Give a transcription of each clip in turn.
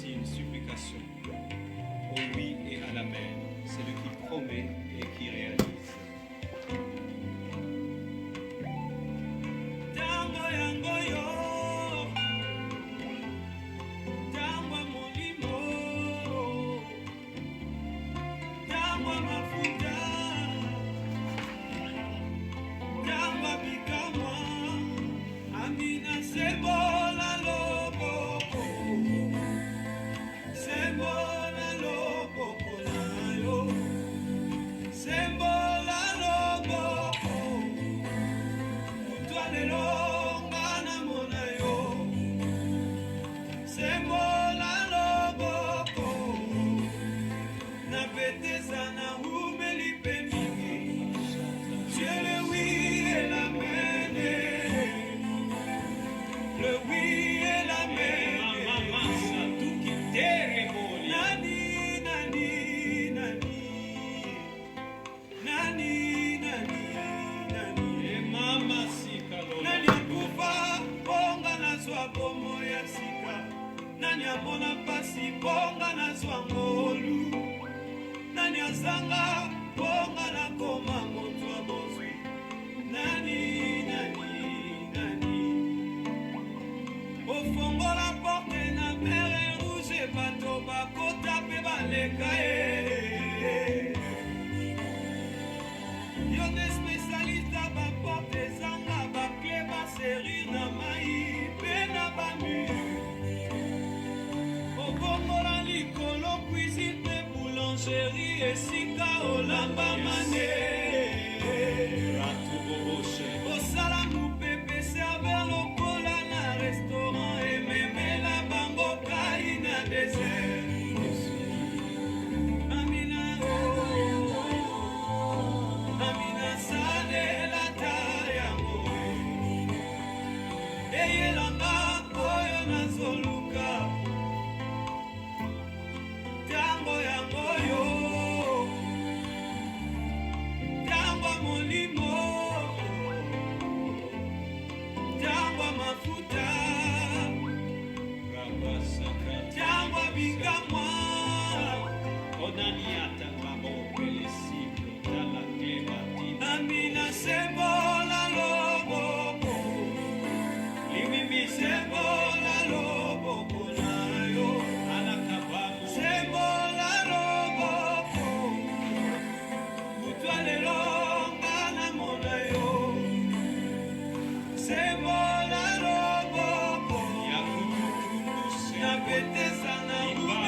voici une supplication au oui et à l'amen. Celui qui promet et qui réalise. Nani amona pasi bonga na zwangolu, nani azanga bonga na koma moto abozwi. Nani, nani, nani. Ofongola porte na mer rouge bato bakota pe baleka e. Yo ne spécialiste ba porte zanga ba clé ba serrir na mai pe na ba mur. Cuisine de boulangerie et sika olamba mané. Osala mupepe serveur lokola na restaurant et memela bango kai na dessert. Amina Amina sale la tayango. Eye langa koyo na zoluka. Sana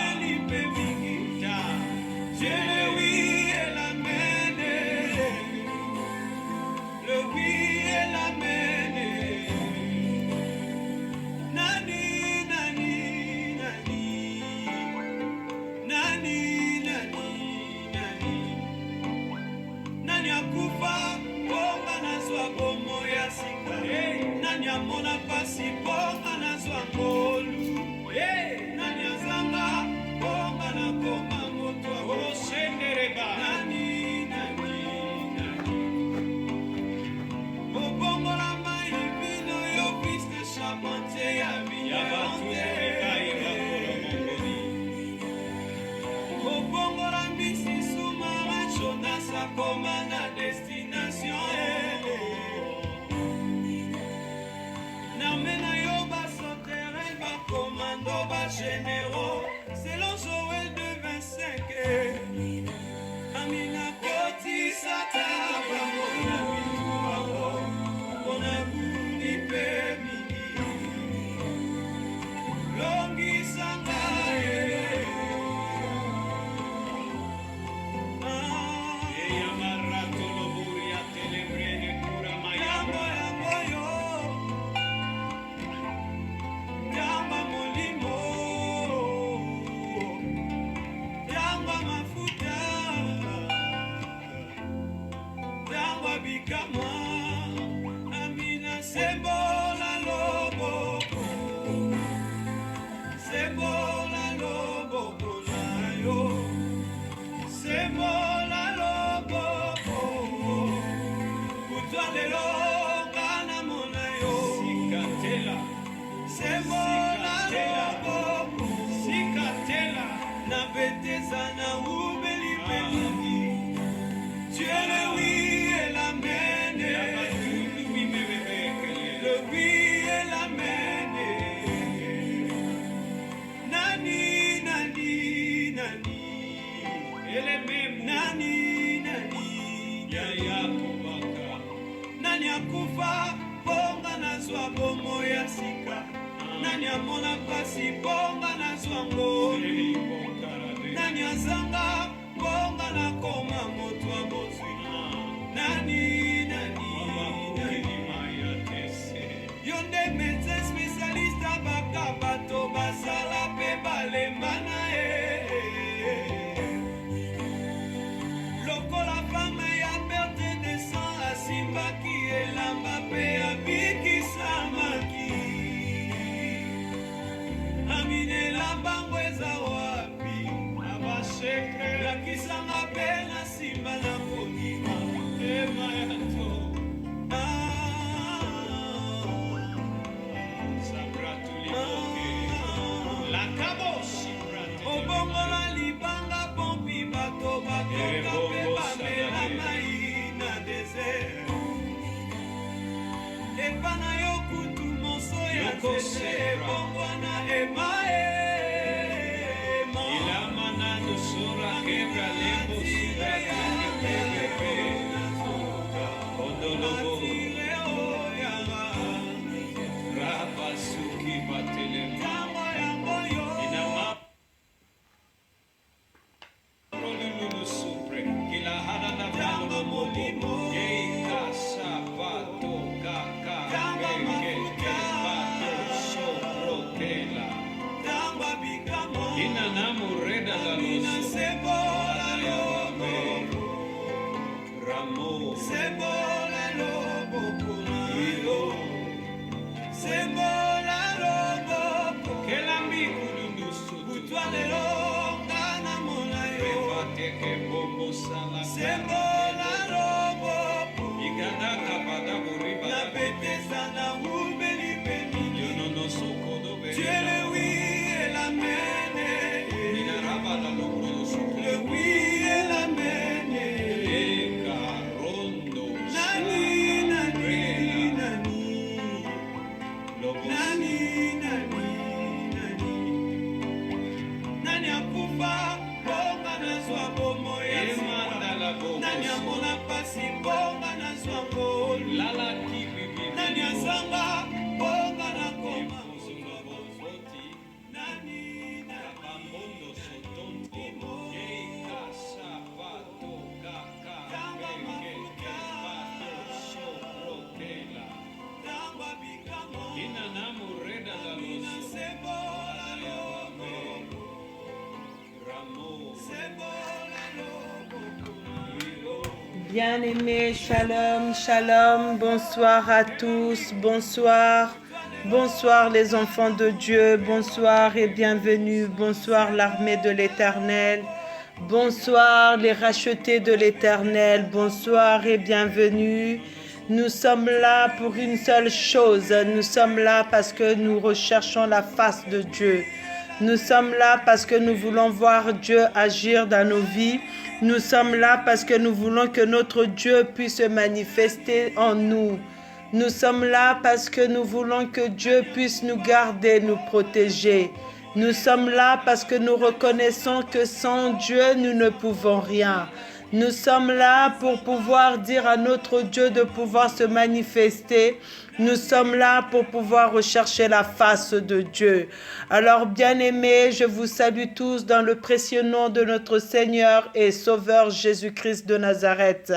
akufa bonga nazwa bomo ya sika nani amona pasi bonga nazwa ngolu nani azanga bonga nakoma moto wa bozwi nani yo nde médecin spécialiste abaka bato basala mpe balemba na ye lokola fame ya perte de sang asimbaki elamba mpe abikisamaki aminela mbango eza wapi abasheke lakisanga mpe na nsima na kondima motema ya to obongola libanga pompi bato bakoka mpe bamela mai na desert epa na yo kutu moso ya nzete ebongwana emae Bien-aimés, shalom, shalom, bonsoir à tous, bonsoir, bonsoir les enfants de Dieu, bonsoir et bienvenue, bonsoir l'armée de l'Éternel, bonsoir les rachetés de l'Éternel, bonsoir et bienvenue. Nous sommes là pour une seule chose, nous sommes là parce que nous recherchons la face de Dieu. Nous sommes là parce que nous voulons voir Dieu agir dans nos vies. Nous sommes là parce que nous voulons que notre Dieu puisse se manifester en nous. Nous sommes là parce que nous voulons que Dieu puisse nous garder, nous protéger. Nous sommes là parce que nous reconnaissons que sans Dieu, nous ne pouvons rien. Nous sommes là pour pouvoir dire à notre Dieu de pouvoir se manifester. Nous sommes là pour pouvoir rechercher la face de Dieu. Alors, bien-aimés, je vous salue tous dans le précieux nom de notre Seigneur et Sauveur Jésus-Christ de Nazareth.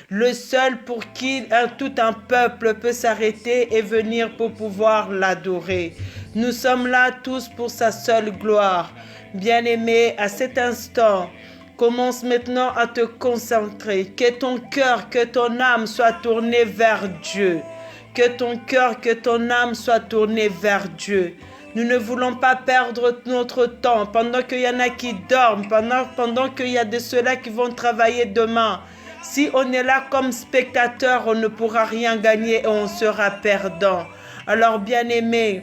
Le seul pour qui tout un peuple peut s'arrêter et venir pour pouvoir l'adorer. Nous sommes là tous pour sa seule gloire. Bien-aimés, à cet instant, commence maintenant à te concentrer. Que ton cœur, que ton âme soit tournée vers Dieu. Que ton cœur, que ton âme soit tournée vers Dieu. Nous ne voulons pas perdre notre temps pendant qu'il y en a qui dorment, pendant qu'il y a de ceux-là qui vont travailler demain. Si on est là comme spectateur, on ne pourra rien gagner et on sera perdant. Alors, bien-aimés,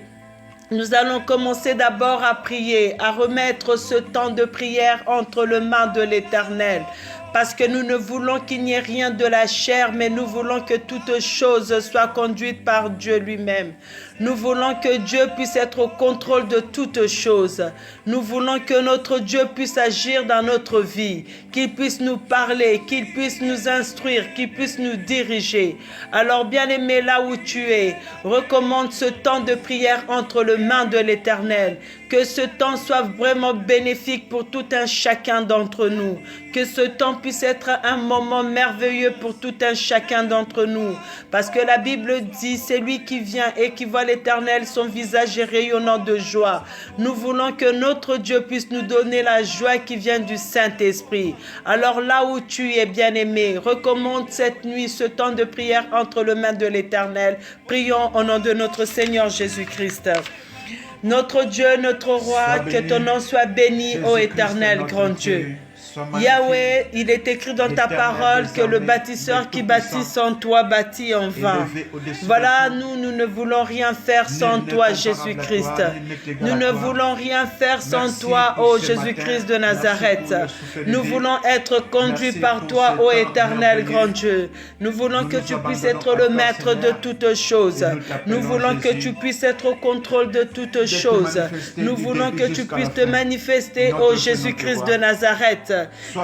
nous allons commencer d'abord à prier, à remettre ce temps de prière entre les mains de l'Éternel. parce que nous ne voulons qu'il n'y ait rien de la chair, mais nous voulons que toute chose soit conduite par Dieu lui-même. Nous voulons que Dieu puisse être au contrôle de toutes choses. Nous voulons que notre Dieu puisse agir dans notre vie, qu'il puisse nous parler, qu'il puisse nous instruire, qu'il puisse nous diriger. Alors, bien-aimé, là où tu es, recommande ce temps de prière entre les mains de l'Éternel. Que ce temps soit vraiment bénéfique pour tout un chacun d'entre nous. Que ce temps puisse être un moment merveilleux pour tout un chacun d'entre nous. Parce que la Bible dit, c'est lui qui vient et qui voit l'Éternel, son visage est rayonnant de joie. Nous voulons que notre Dieu puisse nous donner la joie qui vient du Saint-Esprit. Alors là où tu es, bien-aimé, recommande cette nuit ce temps de prière entre les mains de l'Éternel. Prions au nom de notre Seigneur Jésus-Christ. Notre Dieu, notre Roi, que ton nom soit béni, ô Éternel, grand Dieu. Yahweh, il est écrit dans ta parole que le bâtisseur qui bâtit sans toi bâtit en vain. Voilà, nous ne voulons rien faire sans toi, Jésus-Christ. Nous ne voulons rien faire sans toi, ô Jésus-Christ de Nazareth. Nous voulons être conduits par toi, ô Éternel grand Dieu. Nous voulons que tu puisses être le maître de toutes choses. Nous voulons que tu puisses être au contrôle de toutes choses. Nous voulons que tu puisses te manifester, ô Jésus-Christ de Nazareth.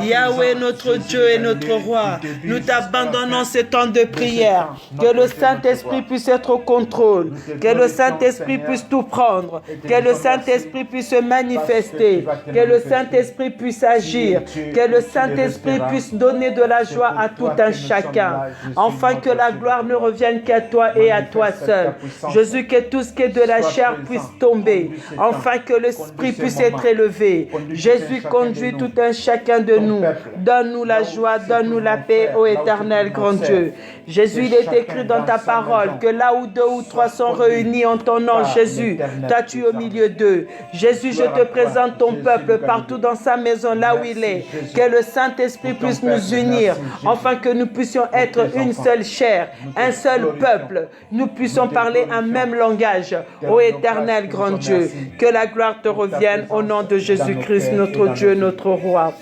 Yahweh, notre Dieu et notre Roi, nous t'abandonnons ce temps de prière. Que le Saint-Esprit puisse être au contrôle. Que le Saint-Esprit puisse tout prendre. Que le Saint-Esprit puisse se manifester. Que le Saint-Esprit puisse agir. Que le Saint-Esprit puisse donner de la joie à tout un chacun. Enfin, que la gloire ne revienne qu'à toi et à toi seul. Jésus, que tout ce qui est de la chair puisse tomber. Enfin, que l'Esprit puisse être élevé. Jésus, conduit tout un chacun de nous. Donne-nous la joie, donne-nous la paix, ô Éternel grand Dieu. Jésus, il est écrit dans ta parole que là où 2 ou 3 sont réunis en ton nom, Jésus, toi tu es au milieu d'eux. Jésus, je te présente ton peuple partout dans sa maison, là où il est. Que le Saint-Esprit puisse nous unir, afin que nous puissions être une seule chair, un seul peuple. Nous puissions parler un même langage, ô Éternel grand Dieu. Que la gloire te revienne au nom de Jésus-Christ, notre Dieu, notre Roi.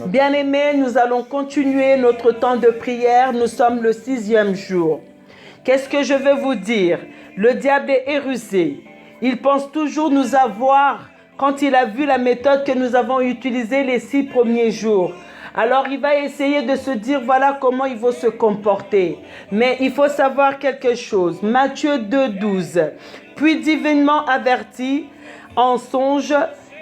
Bien-aimés, nous allons continuer notre temps de prière. Nous sommes le 6e jour. Qu'est-ce que je veux vous dire? Le diable est rusé. Il pense toujours nous avoir quand il a vu la méthode que nous avons utilisée les 6 premiers jours. Alors il va essayer de se dire voilà comment il faut se comporter. Mais il faut savoir quelque chose. Matthieu 2,12. Puis divinement averti en songe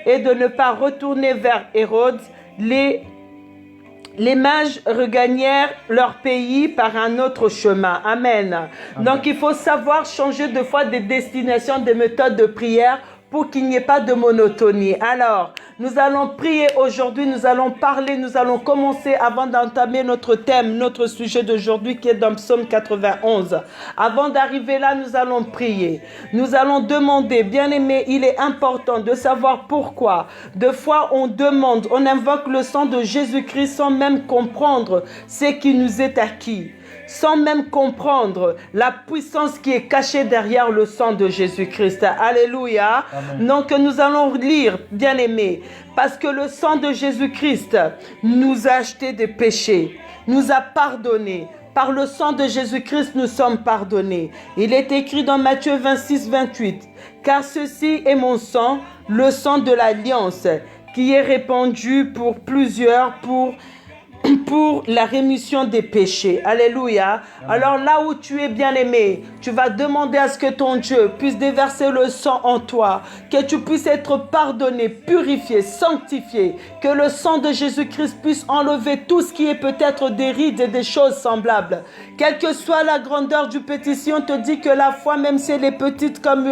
et de ne pas retourner vers Hérode, les mages regagnèrent leur pays par un autre chemin. Amen. Amen. Donc il faut savoir changer de fois des destinations, des méthodes de prière pour qu'il n'y ait pas de monotonie. Alors, nous allons prier aujourd'hui, nous allons parler, nous allons commencer avant d'entamer notre thème, notre sujet d'aujourd'hui qui est dans Psaume 91. Avant d'arriver là, nous allons prier. Nous allons demander, bien-aimé, il est important de savoir pourquoi. Deux fois, on demande, on invoque le sang de Jésus-Christ sans même comprendre ce qui nous est acquis. Sans même comprendre la puissance qui est cachée derrière le sang de Jésus-Christ. Alléluia. Amen. Donc nous allons lire, bien-aimés, parce que le sang de Jésus-Christ nous a acheté des péchés, nous a pardonnés. Par le sang de Jésus-Christ, nous sommes pardonnés. Il est écrit dans Matthieu 26, 28. Car ceci est mon sang, le sang de l'alliance, qui est répandu pour plusieurs, pour la rémission des péchés. Alléluia. Alors là où tu es bien-aimé, tu vas demander à ce que ton Dieu puisse déverser le sang en toi, que tu puisses être pardonné, purifié, sanctifié, que le sang de Jésus-Christ puisse enlever tout ce qui est peut-être des rides et des choses semblables. Quelle que soit la grandeur du petit, si on te dit que la foi, même si elle est petite comme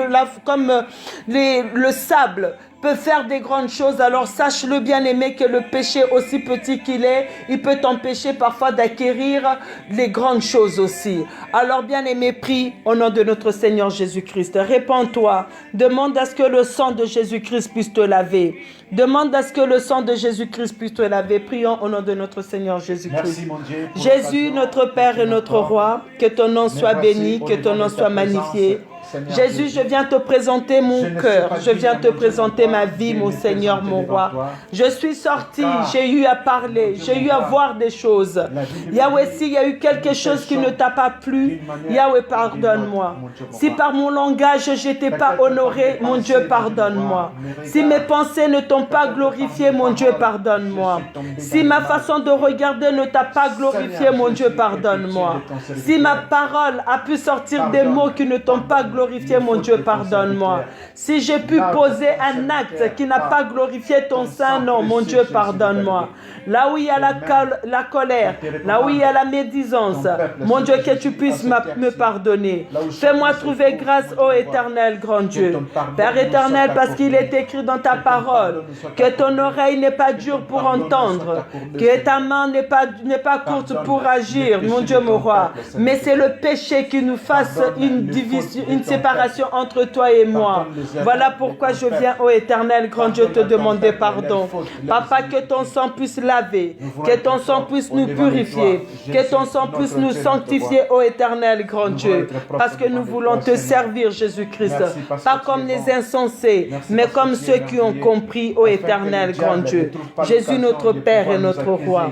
le sable, peut faire des grandes choses, alors sache-le bien-aimé que le péché, aussi petit qu'il est, il peut t'empêcher parfois d'acquérir les grandes choses aussi. Alors bien-aimé, prie au nom de notre Seigneur Jésus-Christ. Répands-toi, demande à ce que le sang de Jésus-Christ puisse te laver. Demande à ce que le sang de Jésus-Christ puisse te laver. Prions au nom de notre Seigneur Jésus-Christ. Merci, mon Dieu, Jésus, notre Père et notre Roi, que ton nom soit béni, que ton nom soit magnifié. Seigneur Jésus, je viens te présenter mon je ne cœur. suis pas Je viens digne, te mon Dieu, présenter de ma toi, vie, de mon me Seigneur, présenter mon devant roi. toi. Je suis sorti, Car, j'ai eu à parler, mon Dieu, j'ai eu mon à roi, voir des choses. la vie de Yahweh, vie, s'il y a eu quelque nous chose qui ne péchons t'a pas plu, d'une manière Yahweh, ou d'une pardonne-moi. autre, mon Dieu, mon Si roi. par mon langage je t'ai pas Peut-être honoré, par mes mon pensées, Dieu, mon Dieu, pardonne-moi. mon roi, mes Si mes regards, pensées ne t'ont pas peut-être glorifié, par mes mon Dieu, paroles, pardonne-moi. je suis tombé Si dans ma le mal. façon de regarder ne t'a pas glorifié, Seigneur, mon Dieu, Jésus, pardonne-moi. aie pitié de ton Si ma serviteur. parole a pu sortir des Pardonne, mots qui ne t'ont pas glorifié, mon Dieu, pardonne-moi. Si j'ai pu Lave poser ton un acte serviteur qui n'a par pas glorifié ton ton saint sang nom, mon précieux, Dieu, Jésus, pardonne-moi. Là où il y a la colère, là où il y a la médisance, mon Dieu, que tu puisses me pardonner. Fais-moi trouver grâce, ô éternel, grand Dieu. Père éternel, parce qu'il est écrit dans ta parole que ton oreille n'est pas dure pour entendre, que ta main n'est pas courte pour agir, mon Dieu, mon roi. Mais c'est le péché qui nous fasse une division, une séparation entre toi et moi. Voilà pourquoi je viens, ô éternel, grand Dieu, te demander pardon. Papa, que ton sang puisse laver, que ton sang puisse nous purifier, que ton sang puisse nous sanctifier, ô éternel, grand Dieu. Parce que nous voulons te servir, Jésus-Christ. Pas comme les insensés, mais comme ceux qui ont compris, ô éternel, grand Dieu. Jésus, notre Père et notre Roi.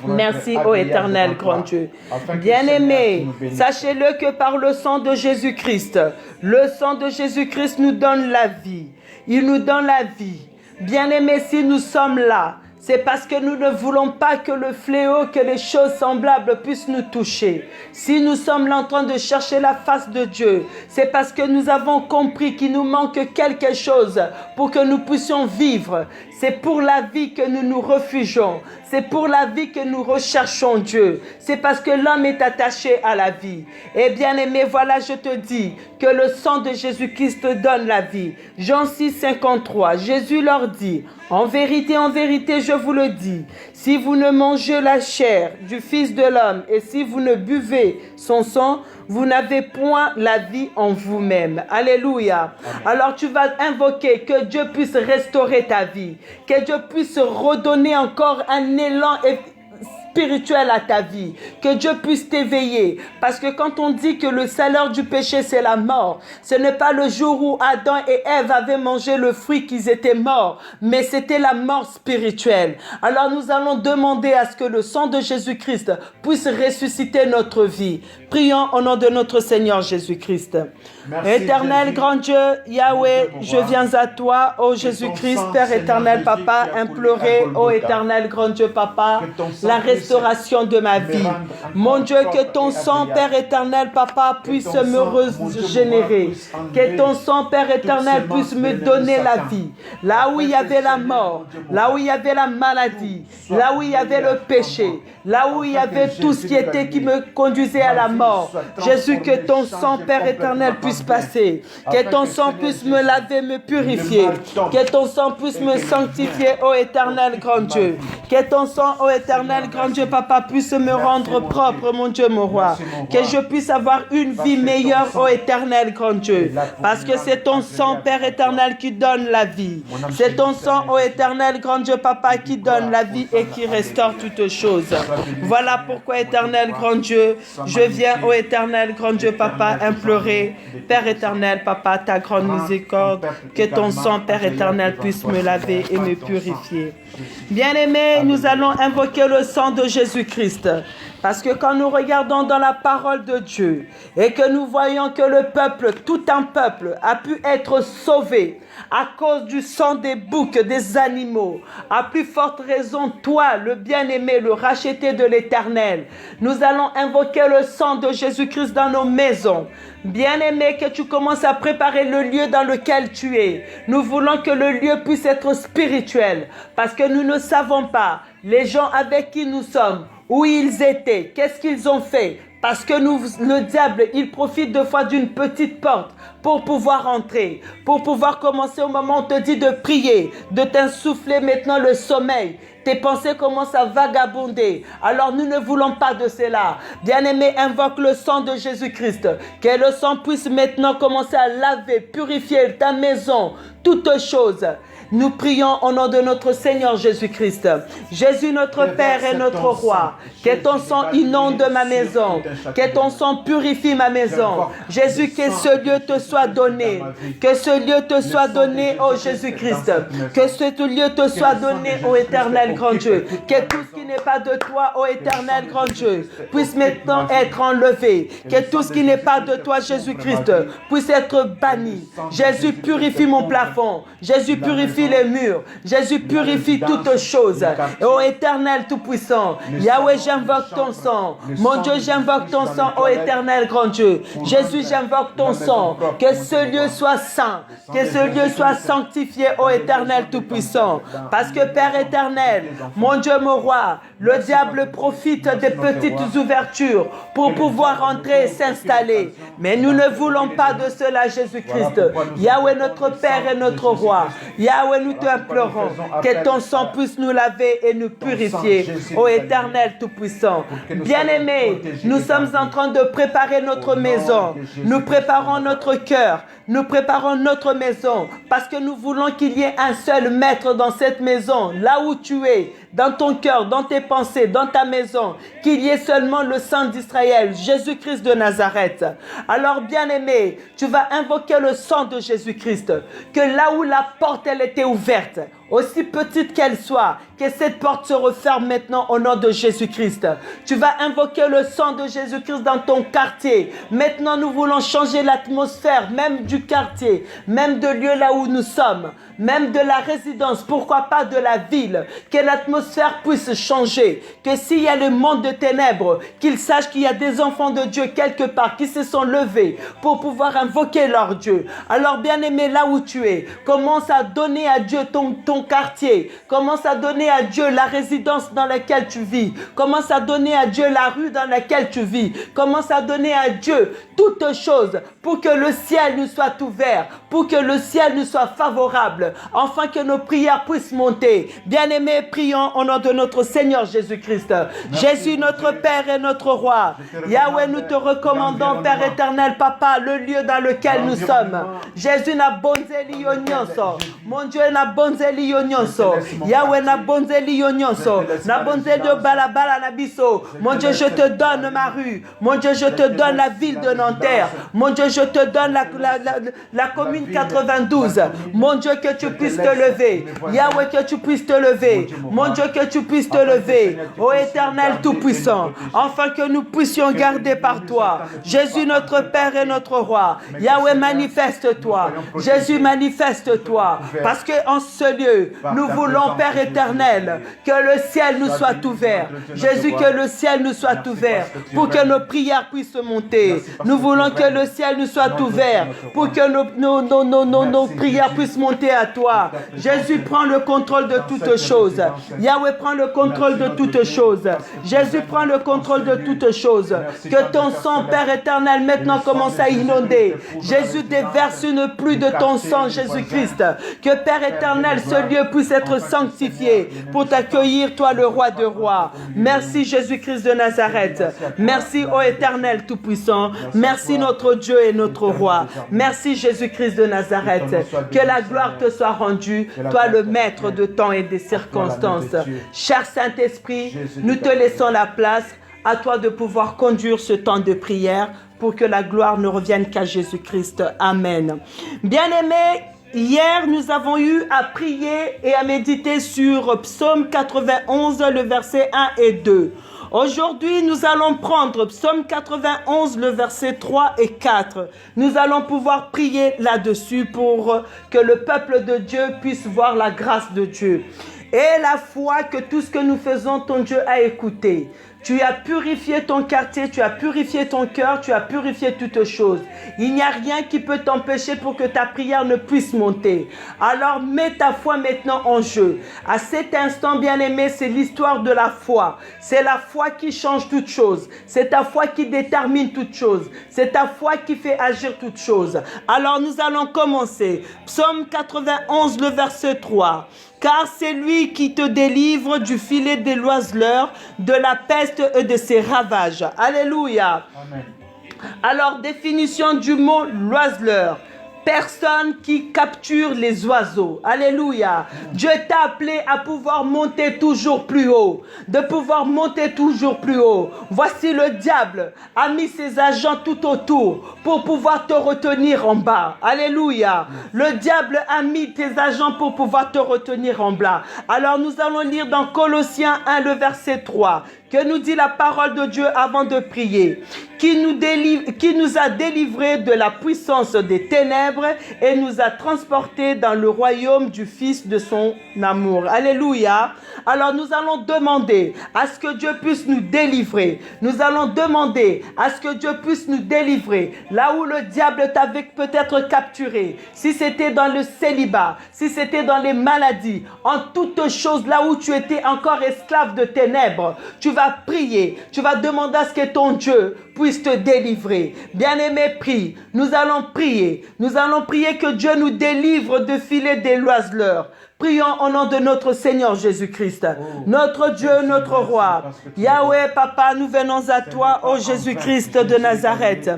Merci, ô éternel grand Dieu. Bien-aimés, sachez-le que par le sang de Jésus-Christ, le sang de Jésus-Christ nous donne la vie. Il nous donne la vie. Bien-aimés, si nous sommes là, c'est parce que nous ne voulons pas que le fléau, que les choses semblables puissent nous toucher. Si nous sommes là en train de chercher la face de Dieu, c'est parce que nous avons compris qu'il nous manque quelque chose pour que nous puissions vivre. C'est pour la vie que nous nous refugeons. C'est pour la vie que nous recherchons Dieu. C'est parce que l'homme est attaché à la vie. Et bien aimé, voilà, je te dis que le sang de Jésus-Christ te donne la vie. Jean 6, 53, Jésus leur dit, en vérité, je vous le dis, si vous ne mangez la chair du Fils de l'homme et si vous ne buvez son sang, vous n'avez point la vie en vous-même. Alléluia. Alors tu vas invoquer que Dieu puisse restaurer ta vie, que Dieu puisse redonner encore un élan spirituel à ta vie, que Dieu puisse t'éveiller, parce que quand on dit que le salaire du péché c'est la mort, ce n'est pas le jour où Adam et Ève avaient mangé le fruit qu'ils étaient morts, mais c'était la mort spirituelle. Alors nous allons demander à ce que le sang de Jésus-Christ puisse ressusciter notre vie. Prions au nom de notre Seigneur Jésus-Christ. Merci, Éternel Jésus. grand Dieu, Yahweh, je viens à toi, ô Jésus-Christ, Père éternel, Papa, implorer, ô éternel grand Dieu, Papa, la restauration de ma vie. Mon Dieu, que ton sang, Père éternel, Papa, puisse me régénérer. Que ton sang, Père éternel, puisse me donner la vie. Là où il y avait la mort, là où il y avait la maladie, là où il y avait le péché, là où il y avait tout ce qui me conduisait à la mort. Jésus, que ton sang, Père éternel, puisse passer. Que ton sang puisse me laver, me purifier. Que ton sang puisse me sanctifier, ô éternel grand Dieu. Que ton sang, ô éternel grand Dieu, Papa, puisse me rendre propre, mon Dieu, mon roi. Que je puisse avoir une vie meilleure, ô éternel grand Dieu. Parce que c'est ton sang, Père éternel, qui donne la vie. C'est ton sang, ô éternel grand Dieu, Papa, qui donne la vie et qui restaure toutes choses. Voilà pourquoi, éternel grand Dieu, je viens, ô éternel grand Dieu, Papa, implorer, Père éternel, Papa, ta grande miséricorde, que ton sang, Père éternel, puisse me laver et me purifier. Bien-aimés, nous allons invoquer le sang de Jésus-Christ. Parce que quand nous regardons dans la parole de Dieu et que nous voyons que le peuple, tout un peuple, a pu être sauvé à cause du sang des boucs, des animaux, à plus forte raison, toi, le bien-aimé, le racheté de l'Éternel, nous allons invoquer le sang de Jésus-Christ dans nos maisons. Bien-aimé, que tu commences à préparer le lieu dans lequel tu es. Nous voulons que le lieu puisse être spirituel parce que nous ne savons pas les gens avec qui nous sommes, où ils étaient, qu'est-ce qu'ils ont fait. Parce que le diable, il profite de fois d'une petite porte pour pouvoir entrer, pour pouvoir commencer au moment où on te dit de prier, de t'insuffler maintenant le sommeil. Tes pensées commencent à vagabonder. Alors nous ne voulons pas de cela. Bien-aimé, invoque le sang de Jésus-Christ. Que le sang puisse maintenant commencer à laver, purifier ta maison, toutes choses. Nous prions au nom de notre Seigneur Jésus-Christ. Jésus, notre Père et notre Roi. Que ton sang inonde ma maison. Que ton sang purifie ma maison. Jésus, que ce lieu te soit donné. Que ce lieu te soit donné, ô Jésus-Christ. Que ce lieu te soit donné, ô éternel grand Dieu. Que tout ce qui n'est pas de toi, ô éternel grand Dieu, puisse maintenant être enlevé. Que tout ce qui n'est pas de toi, Jésus-Christ, puisse être banni. Jésus, purifie mon plafond. Jésus, purifie les murs. Jésus, purifie toutes choses. Ô éternel tout-puissant, Yahweh, j'invoque ton sang. Mon Dieu, j'invoque ton sang, ô éternel grand Dieu. Jésus, j'invoque ton sang. Que ce lieu soit saint. Que ce lieu soit sanctifié, ô éternel tout-puissant. Parce que Père éternel, mon Dieu, mon roi, le diable profite des petites ouvertures pour pouvoir entrer et s'installer. Mais nous ne voulons pas de cela, Jésus-Christ. Yahweh, notre Père et notre Roi. Yahweh, nous t'implorons que ton sang puisse nous laver et nous purifier, ô éternel tout-puissant. Bien-aimés, nous sommes en train de préparer notre maison. Nous préparons notre cœur. Nous préparons notre maison parce que nous voulons qu'il y ait un seul maître dans cette maison, là où tu es, dans ton cœur, dans tes pensées, dans ta maison, qu'il y ait seulement le Saint d'Israël, Jésus-Christ de Nazareth. Alors, bien-aimé, tu vas invoquer le sang de Jésus-Christ, que là où la porte, elle était ouverte, aussi petite qu'elle soit, que cette porte se referme maintenant au nom de Jésus-Christ. Tu vas invoquer le sang de Jésus-Christ dans ton quartier. Maintenant, nous voulons changer l'atmosphère, même du quartier, même de lieu là où nous sommes, même de la résidence, pourquoi pas de la ville, que l'atmosphère puisse changer, que s'il y a le monde de ténèbres, qu'ils sachent qu'il y a des enfants de Dieu quelque part qui se sont levés pour pouvoir invoquer leur Dieu. Alors bien-aimé, là où tu es, commence à donner à Dieu ton quartier, commence à donner à Dieu la résidence dans laquelle tu vis, commence à donner à Dieu la rue dans laquelle tu vis, commence à donner à Dieu toutes choses pour que le ciel nous soit ouvert, pour que le ciel nous soit favorable, afin que nos prières puissent monter. Bien-aimés, prions au nom de notre Seigneur Jésus-Christ. Jésus, notre Père et notre Roi. Yahweh, nous te recommandons, Père éternel, Papa, le lieu dans lequel nous sommes. Jésus n'a bonzeli yonyonso. Mon Dieu n'a bonzeli yonyonso. Yahweh n'a bonzeli yonyonso. N'a bonzeli de balabala nabiso. Mon Dieu, je te donne ma rue. Mon Dieu, je te donne la ville de Nanterre. Mon Dieu, je te donne la commune 92. Mon Dieu, que tu puisses te lever. Yahweh, que tu puisses te lever. Mon Dieu, que tu puisses te lever. Ô éternel tout-puissant, afin que nous puissions garder par toi. Jésus, notre Père et notre Roi. Yahweh, manifeste-toi. Jésus, manifeste-toi. Parce qu'en ce lieu, nous voulons, Père éternel, que le ciel nous soit ouvert. Jésus, que le ciel nous soit ouvert pour que nos prières puissent monter. Nous voulons que le ciel nous soit ouvert pour que nos prières puissent monter à toi. Jésus, prend le contrôle de toutes choses. Yahweh, prend le contrôle de toutes choses. Jésus, prend le contrôle de toutes choses. Que ton sang, Père éternel, maintenant commence à inonder. Jésus, déverse une pluie de ton sang, Jésus-Christ. Que, Père éternel, ce lieu puisse être sanctifié pour t'accueillir, toi, le roi de rois. Merci, Jésus-Christ de Nazareth. Merci, ô éternel tout-puissant. Merci, notre Dieu et notre roi. Merci, Jésus-Christ de Nazareth. Que la gloire te soit rendue, toi, le maître de temps et des circonstances. Cher Saint-Esprit, nous te laissons la place. À toi de pouvoir conduire ce temps de prière pour que la gloire ne revienne qu'à Jésus-Christ. Amen. Bien-aimés, hier, nous avons eu à prier et à méditer sur Psaume 91, le verset 1 et 2. Aujourd'hui, nous allons prendre Psaume 91, le verset 3 et 4. Nous allons pouvoir prier là-dessus pour que le peuple de Dieu puisse voir la grâce de Diie. Et la foi que tout ce que nous faisons, ton Dieu a écouté. Tu as purifié ton quartier, tu as purifié ton cœur, tu as purifié toutes choses. Il n'y a rien qui peut t'empêcher pour que ta prière ne puisse monter. Alors mets ta foi maintenant en jeu. À cet instant, bien-aimé, c'est l'histoire de la foi. C'est la foi qui change toutes choses. C'est ta foi qui détermine toutes choses. C'est ta foi qui fait agir toutes choses. Alors nous allons commencer. Psaume 91, le verset 3. Car c'est lui qui te délivre du filet des l'oiseleur, de la peste et de ses ravages. Alléluia. Amen. Alors, définition du mot l'oiseleur. personne qui capture les oiseaux. Alléluia. Dieu t'a appelé à pouvoir monter toujours plus haut. De pouvoir monter toujours plus haut. Voici le diable a mis ses agents tout autour pour pouvoir te retenir en bas. Alléluia. Le diable a mis tes agents pour pouvoir te retenir en bas. Alors nous allons lire dans Colossiens 1 le verset 3. Que nous dit la parole de Dieu avant de prier, qui nous a délivrés de la puissance des ténèbres et nous a transportés dans le royaume du Fils de son amour. Alléluia. Alors nous allons demander à ce que Dieu puisse nous délivrer. Nous allons demander à ce que Dieu puisse nous délivrer. Là où le diable t'avait peut-être capturé, si c'était dans le célibat, si c'était dans les maladies, en toutes choses là où tu étais encore esclave de ténèbres, tu vas prier, tu vas demander à ce que ton Dieu puisse te délivrer. Bien-aimé, prie. Nous allons prier. Nous allons prier que Dieu nous délivre de filer des loiseleurs. Prions au nom de notre Seigneur Jésus-Christ. Notre Dieu, notre Roi. Yahweh, Papa, nous venons à toi, ô Jésus-Christ de Nazareth.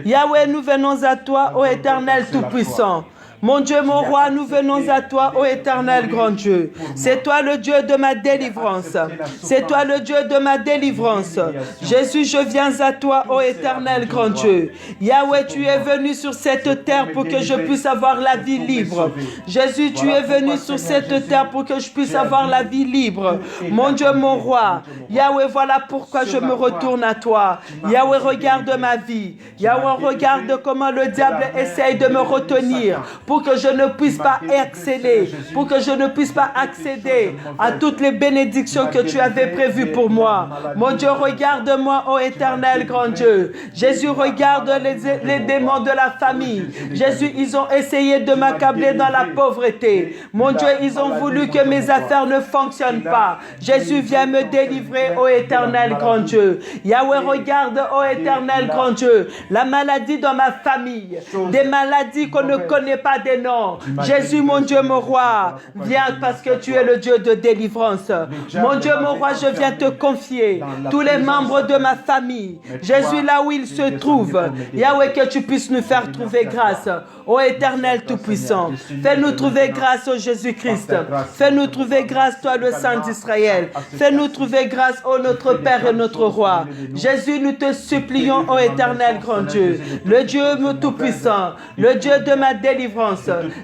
Yahweh, nous venons à toi, ô Éternel Tout-Puissant. Mon Dieu, mon roi, nous venons à toi, ô éternel grand Dieu. C'est toi le Dieu de ma délivrance. C'est toi le Dieu de ma délivrance. Jésus, je viens à toi, ô éternel grand Dieu. Yahweh, tu es venu sur cette terre pour que je puisse avoir la vie libre. Jésus, tu es venu sur cette terre pour que je puisse avoir la vie libre. Mon Dieu, mon roi. Yahweh, voilà pourquoi je me retourne à toi. Yahweh, regarde ma vie. Yahweh, regarde comment le diable essaye de me retenir, pour que je ne puisse pas exceller, pour que je ne puisse pas accéder à toutes les bénédictions que tu avais prévues pour moi. Mon Dieu, regarde-moi, ô éternel grand Dieu. Jésus, regarde les démons de la famille. Jésus, ils ont essayé de m'accabler dans la pauvreté. Mon Dieu, ils ont voulu que mes affaires ne fonctionnent pas. Jésus, viens me délivrer, ô éternel grand Dieu. Yahweh, regarde, ô éternel grand Dieu, la maladie dans ma famille, des maladies qu'on ne connaît pas des noms. Jésus, mon Dieu, mon roi, viens parce que tu es le Dieu de délivrance. Mon Dieu, mon roi, je viens te confier tous les membres de ma famille. Jésus, là où ils se trouvent, Yahweh, que tu puisses nous faire trouver grâce. Ô éternel tout-puissant, fais-nous trouver grâce, ô Jésus-Christ. Fais-nous trouver grâce, toi le Saint d'Israël. Fais-nous trouver grâce, ô notre Père et notre Roi. Jésus, nous te supplions, ô éternel grand Dieu, le Dieu tout-puissant, le Dieu de ma délivrance.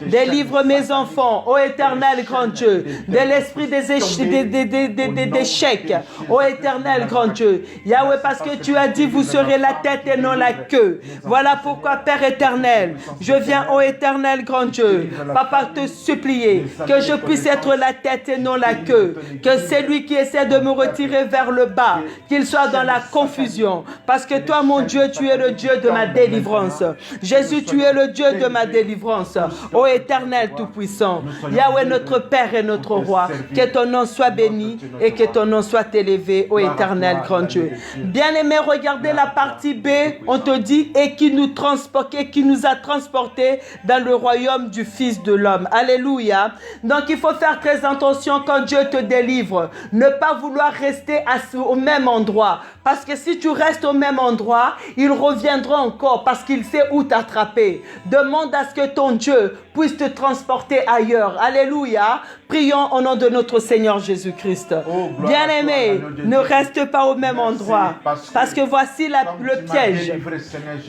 Délivre mes enfants, ô éternel grand Dieu, de l'esprit des échecs, ô éternel grand Dieu. Yahweh, parce que tu as dit, vous serez la tête et non la queue. Voilà pourquoi, Père éternel, je viens, ô éternel grand Dieu, Papa, te supplier que je puisse être la tête et non la queue. Que celui qui essaie de me retirer vers le bas, qu'il soit dans la confusion. Parce que toi, mon Dieu, tu es le Dieu de ma délivrance. Jésus, tu es le Dieu de ma délivrance. Ô éternel tout-puissant, Yahweh, notre Père et notre Roi, que ton nom soit béni et que ton nom soit élevé, ô éternel grand Dieu. Bien-aimé, regardez la partie B, on te dit, et qui nous a transportés dans le royaume du Fils de l'homme. Alléluia. Donc il faut faire très attention quand Dieu te délivre. Ne pas vouloir rester au même endroit. Parce que si tu restes au même endroit, il reviendra encore parce qu'il sait où t'attraper. Demande à ce que ton Dieu puisse te transporter ailleurs. Alléluia. Prions au nom de notre Seigneur Jésus-Christ. Bien-aimé, ne reste pas au même endroit. Parce que voici le piège.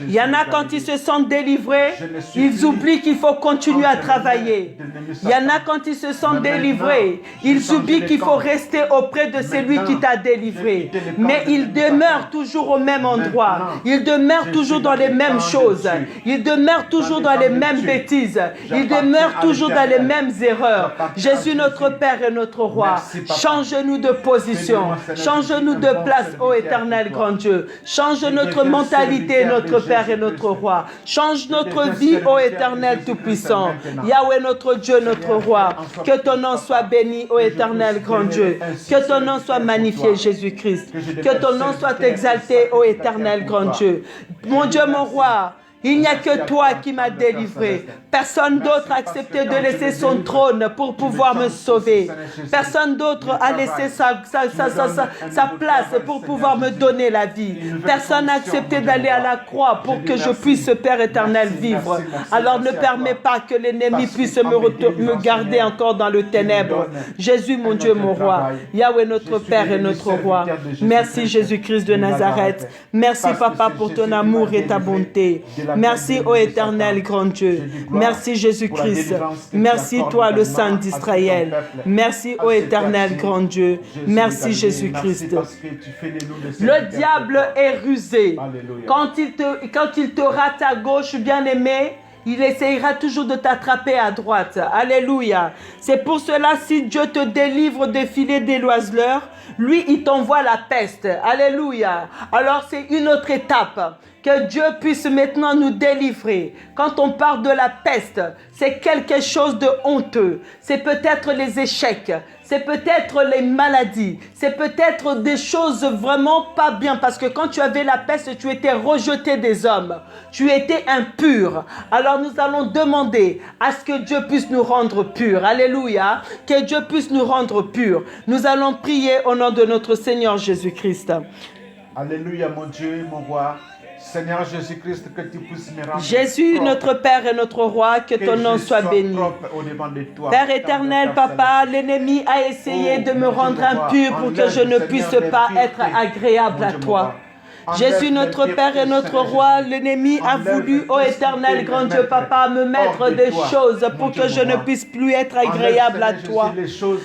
Il y en a quand ils se sentent délivrés, ils oublient qu'il faut continuer à travailler. Il y en a quand ils se sentent délivrés, ils oublient qu'il faut rester auprès de celui qui t'a délivré. Mais ils demeurent toujours au même endroit. Ils demeurent toujours dans les mêmes choses. Ils demeurent toujours dans les mêmes bêtises. Ils demeurent toujours dans les mêmes erreurs. Jésus, notre Père et notre Roi, change-nous de position. Change-nous de place, ô éternel grand Dieu. Change notre mentalité, notre Père et notre Roi. Change notre vie, ô éternel tout-puissant. Yahweh, notre Dieu, notre Roi. Que ton nom soit béni, ô éternel grand Dieu. Que ton nom soit magnifié, Jésus-Christ. Que ton nom soit exalté, ô éternel grand Dieu. Mon Dieu, mon Roi, Il n'y a que toi qui m'as délivré. Personne d'autre a accepté de laisser son trône pour pouvoir me sauver. Personne d'autre a laissé sa place pour pouvoir me donner la vie. Personne n'a accepté d'aller à la croix pour que je puisse, Père éternel, vivre. Alors ne permets pas que l'ennemi puisse me garder encore dans le ténèbre. Jésus, mon Dieu, mon roi. Yahweh, notre Père et notre roi. Merci Jésus-Christ de Nazareth. Merci Papa pour ton amour et ta bonté. Merci, ô éternel grand Dieu. Merci, Jésus-Christ. Merci, toi, le Saint d'Israël. Merci, ô éternel grand Dieu. Merci, Jésus-Christ. Le diable est rusé. Quand il te rate à gauche, bien-aimé, il essayera toujours de t'attraper à droite. Alléluia. C'est pour cela, si Dieu te délivre des filets des oiseleurs, lui, il t'envoie la peste. Alléluia. Alors, c'est une autre étape. Que Dieu puisse maintenant nous délivrer. Quand on parle de la peste, c'est quelque chose de honteux. C'est peut-être les échecs. C'est peut-être les maladies. C'est peut-être des choses vraiment pas bien. Parce que quand tu avais la peste, tu étais rejeté des hommes. Tu étais impur. Alors nous allons demander à ce que Dieu puisse nous rendre purs. Alléluia. Que Dieu puisse nous rendre purs. Nous allons prier au nom de notre Seigneur Jésus-Christ. Alléluia, mon Dieu, mon roi. Seigneur Jésus-Christ, que tu puisses me rendre Jésus, propre, notre Père et notre Roi, que ton nom soit béni. De Père éternel, Papa, l'ennemi a essayé de me rendre impur pour que je ne puisse pas être agréable à toi. Jésus, notre Père et notre Roi, l'ennemi a voulu, ô éternel grand Dieu, Papa, me mettre des choses pour que je ne puisse plus être agréable à toi.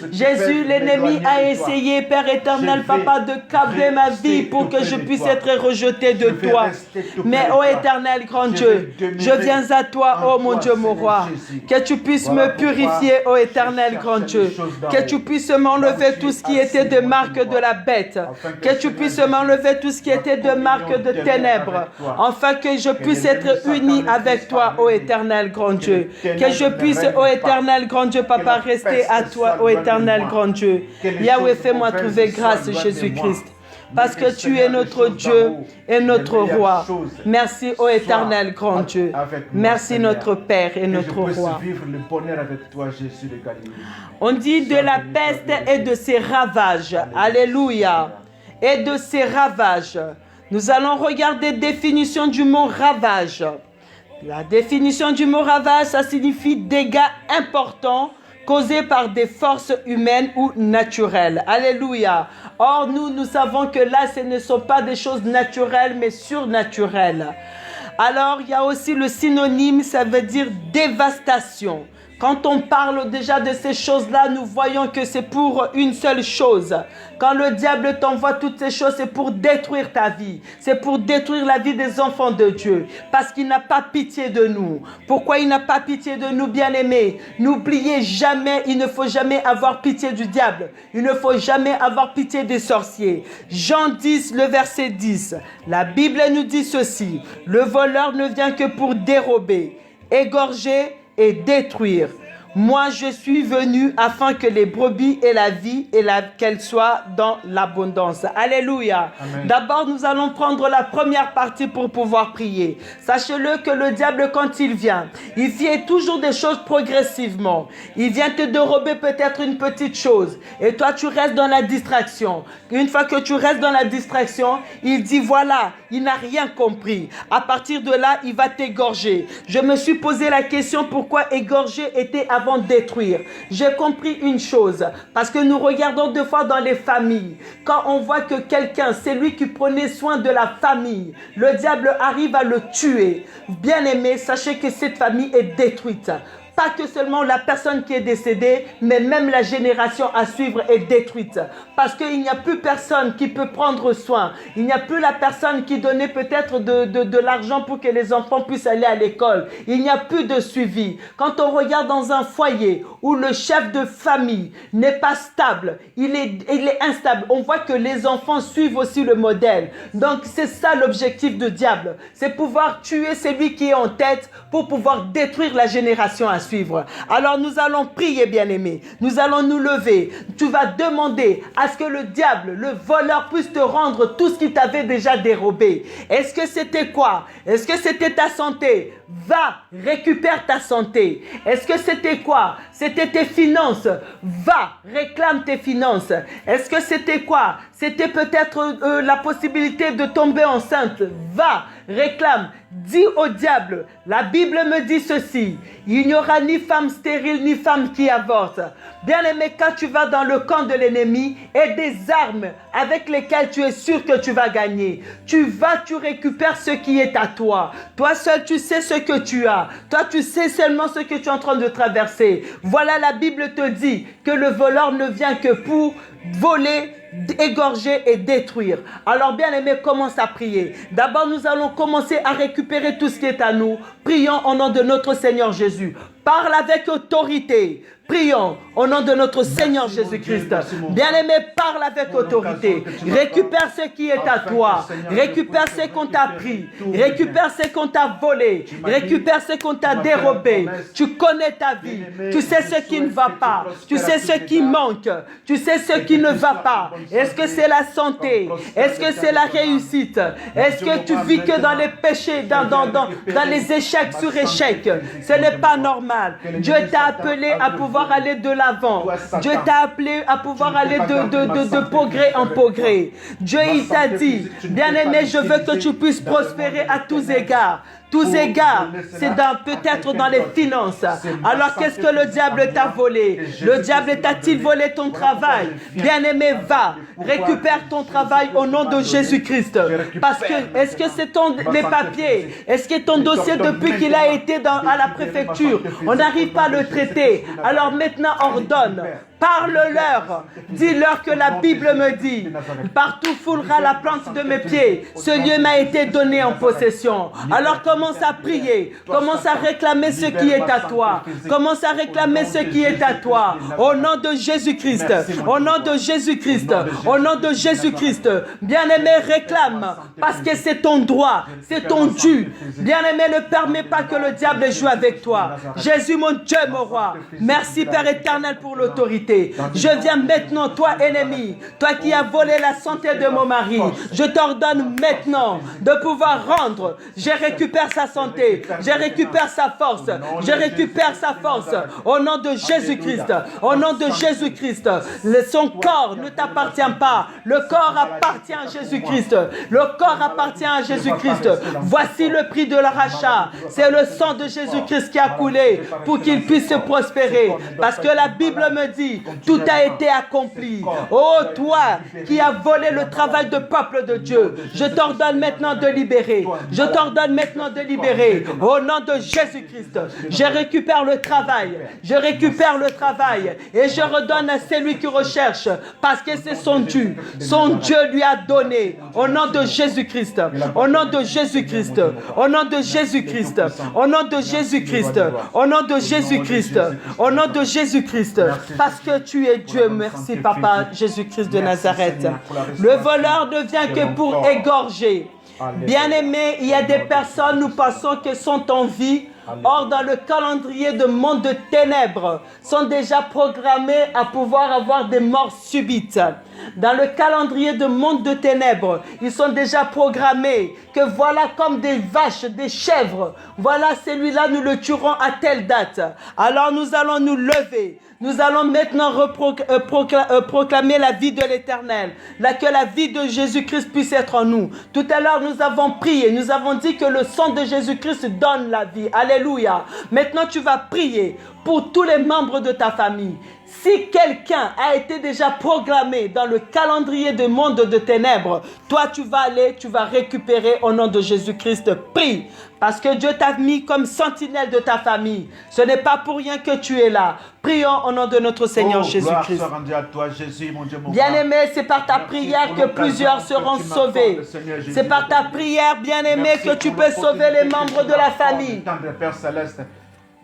Jésus, l'ennemi a essayé, Père éternel, Papa, de câbler ma vie pour que je puisse être rejeté de toi. Mais, ô éternel grand Dieu, je viens à toi, ô mon Dieu, mon Roi, que tu puisses me purifier, ô éternel grand Dieu, que tu puisses m'enlever tout ce qui était de marque de la bête, que tu puisses m'enlever tout ce qui était de marque de ténèbres, afin que je puisse être uni avec toi, ô éternel grand Dieu. Que je puisse, ô éternel grand Dieu, Papa, rester à toi, ô éternel grand Dieu. Yahweh, fais-moi trouver grâce, Jésus-Christ. Parce que tu es notre Dieu et notre Roi. Merci, ô éternel grand Dieu. Merci, notre Père et notre Roi. On dit de la peste et de ses ravages. Alléluia. Et de ses ravages. Nous allons regarder définition du mot ravage. La définition du mot ravage, ça signifie dégâts importants causés par des forces humaines ou naturelles. Alléluia. Or, nous savons que là, ce ne sont pas des choses naturelles, mais surnaturelles. Alors, il y a aussi le synonyme, ça veut dire dévastation. Quand on parle déjà de ces choses-là, nous voyons que c'est pour une seule chose. Quand le diable t'envoie toutes ces choses, c'est pour détruire ta vie. C'est pour détruire la vie des enfants de Dieu. Parce qu'il n'a pas pitié de nous. Pourquoi il n'a pas pitié de nous, bien-aimés? N'oubliez jamais, il ne faut jamais avoir pitié du diable. Il ne faut jamais avoir pitié des sorciers. Jean 10, le verset 10. La Bible nous dit ceci. Le voleur ne vient que pour dérober, égorger et détruire. Moi, je suis venu afin que les brebis aient la vie et qu'elles soient dans l'abondance. Alléluia. D'abord, nous allons prendre la première partie pour pouvoir prier. Sachez-le que le diable, quand il vient, il fait toujours des choses progressivement. Il vient te dérober peut-être une petite chose et toi, tu restes dans la distraction. Une fois que tu restes dans la distraction, il dit voilà, il n'a rien compris. À partir de là, il va t'égorger. Je me suis posé la question pourquoi égorger était avant de détruire. J'ai compris une chose, parce que nous regardons deux fois dans les familles. Quand on voit que quelqu'un, c'est lui qui prenait soin de la famille, le diable arrive à le tuer. Bien aimé, sachez que cette famille est détruite. Pas que seulement la personne qui est décédée, mais même la génération à suivre est détruite. Parce qu'il n'y a plus personne qui peut prendre soin. Il n'y a plus la personne qui donnait peut-être de l'argent pour que les enfants puissent aller à l'école. Il n'y a plus de suivi. Quand on regarde dans un foyer où le chef de famille n'est pas stable, il est instable, on voit que les enfants suivent aussi le modèle. Donc c'est ça l'objectif du diable. C'est pouvoir tuer celui qui est en tête pour pouvoir détruire la génération à suivre. Alors nous allons prier, bien-aimé. Nous allons nous lever. Tu vas demander à ce que le diable, le voleur, puisse te rendre tout ce qu'il t'avait déjà dérobé. Est-ce que c'était quoi? Est-ce que c'était ta santé? Va, récupère ta santé. Est-ce que c'était quoi? C'était tes finances. Va, réclame tes finances. Est-ce que c'était quoi? C'était peut-être la possibilité de tomber enceinte. Va, réclame. Dis au diable, la Bible me dit ceci, il n'y aura ni femme stérile ni femme qui avorte. Bien-aimé, quand tu vas dans le camp de l'ennemi et des armes avec lesquelles tu es sûr que tu vas gagner, tu récupères ce qui est à toi. Toi seul, tu sais ce que tu as. Toi, tu sais seulement ce que tu es en train de traverser. Voilà, la Bible te dit que le voleur ne vient que pour voler, égorger et détruire. Alors bien-aimé, commence à prier. D'abord, nous allons commencer à récupérer tout ce qui est à nous. Prions au nom de notre Seigneur Jésus. Parle avec autorité. Prions au nom de notre Seigneur Jésus-Christ. Bien-aimé, parle avec autorité. Récupère ce qui est à toi. Récupère ce qu'on t'a pris. Récupère ce qu'on t'a volé. Récupère ce qu'on t'a dérobé. Tu connais ta vie. Tu sais ce qui ne va pas. Tu sais ce qui manque. Tu sais ce qui ne va pas. Est-ce que c'est la santé? Est-ce que c'est la réussite? Est-ce que tu vis que dans les péchés, dans les échecs sur échecs? Ce n'est pas normal. Dieu t'a appelé à pouvoir aller de l'avant. Dieu t'a appelé à pouvoir aller de progrès en progrès. Dieu, il t'a dit, bien-aimé, je veux que tu puisses prospérer à tous égards. Tous égards, c'est peut-être dans les finances. Alors qu'est-ce que le diable t'a volé? Le diable t'a-t-il volé ton travail? Bien-aimé, va, récupère ton travail au nom de Jésus-Christ. Parce que, est-ce que c'est les papiers? Est-ce que ton dossier, depuis qu'il a été à la préfecture, on n'arrive pas à le traiter? Alors maintenant, ordonne. Parle-leur, dis-leur que la Bible me dit, partout foulera la plante de mes pieds, ce lieu m'a été donné en possession. Alors commence à prier, commence à réclamer ce qui est à toi, commence à réclamer ce qui est à toi, au nom de Jésus-Christ, au nom de Jésus-Christ, au nom de Jésus-Christ. Bien-aimé, réclame, parce que c'est ton droit, c'est ton dû. Bien-aimé, ne permets pas que le diable joue avec toi. Jésus, mon Dieu, mon roi, merci Père éternel pour l'autorité. Je viens maintenant, toi ennemi, toi qui as volé la santé de mon mari, je t'ordonne maintenant de pouvoir rendre. Je récupère sa santé, je récupère sa force, je récupère sa force au nom de Jésus-Christ, au nom de Jésus-Christ. Son corps ne t'appartient pas, le corps appartient à Jésus-Christ, le corps appartient à Jésus-Christ. Voici le prix de le rachat, c'est le sang de Jésus-Christ qui a coulé pour qu'il puisse se prospérer, parce que la Bible me dit, tout a été accompli. Oh, toi qui as volé le travail de peuple de Dieu, je t'ordonne maintenant de libérer. Je t'ordonne maintenant de libérer. Au nom de Jésus-Christ, je récupère le travail. Je récupère le travail et je redonne à celui qui recherche parce que c'est son dû. Son Dieu lui a donné. Au nom de Jésus-Christ. Au nom de Jésus-Christ. Au nom de Jésus-Christ. Au nom de Jésus-Christ. Au nom de Jésus-Christ. Au nom de Jésus-Christ. Parce que tu es Dieu, merci Papa Jésus-Christ de Nazareth. Le voleur ne vient que pour égorger. Bien-aimé, il y a des personnes, nous pensons qu'elles sont en vie. Or, dans le calendrier de monde de ténèbres, sont déjà programmés à pouvoir avoir des morts subites. Dans le calendrier de monde de ténèbres, ils sont déjà programmés que voilà comme des vaches, des chèvres. Voilà, celui-là, nous le tuerons à telle date. Alors, nous allons nous lever. Nous allons maintenant proclamer la vie de l'Éternel, que la vie de Jésus-Christ puisse être en nous. Tout à l'heure, nous avons prié, nous avons dit que le sang de Jésus-Christ donne la vie. Alléluia. Maintenant, tu vas prier pour tous les membres de ta famille. Si quelqu'un a été déjà programmé dans le calendrier de monde de ténèbres, toi tu vas aller, tu vas récupérer au nom de Jésus-Christ. Prie, parce que Dieu t'a mis comme sentinelle de ta famille. Ce n'est pas pour rien que tu es là. Prions au nom de notre Seigneur Jésus-Christ. Bien-aimé, c'est par ta prière que plusieurs seront sauvés. C'est par ta prière, bien-aimé, que tu peux sauver les membres de la famille.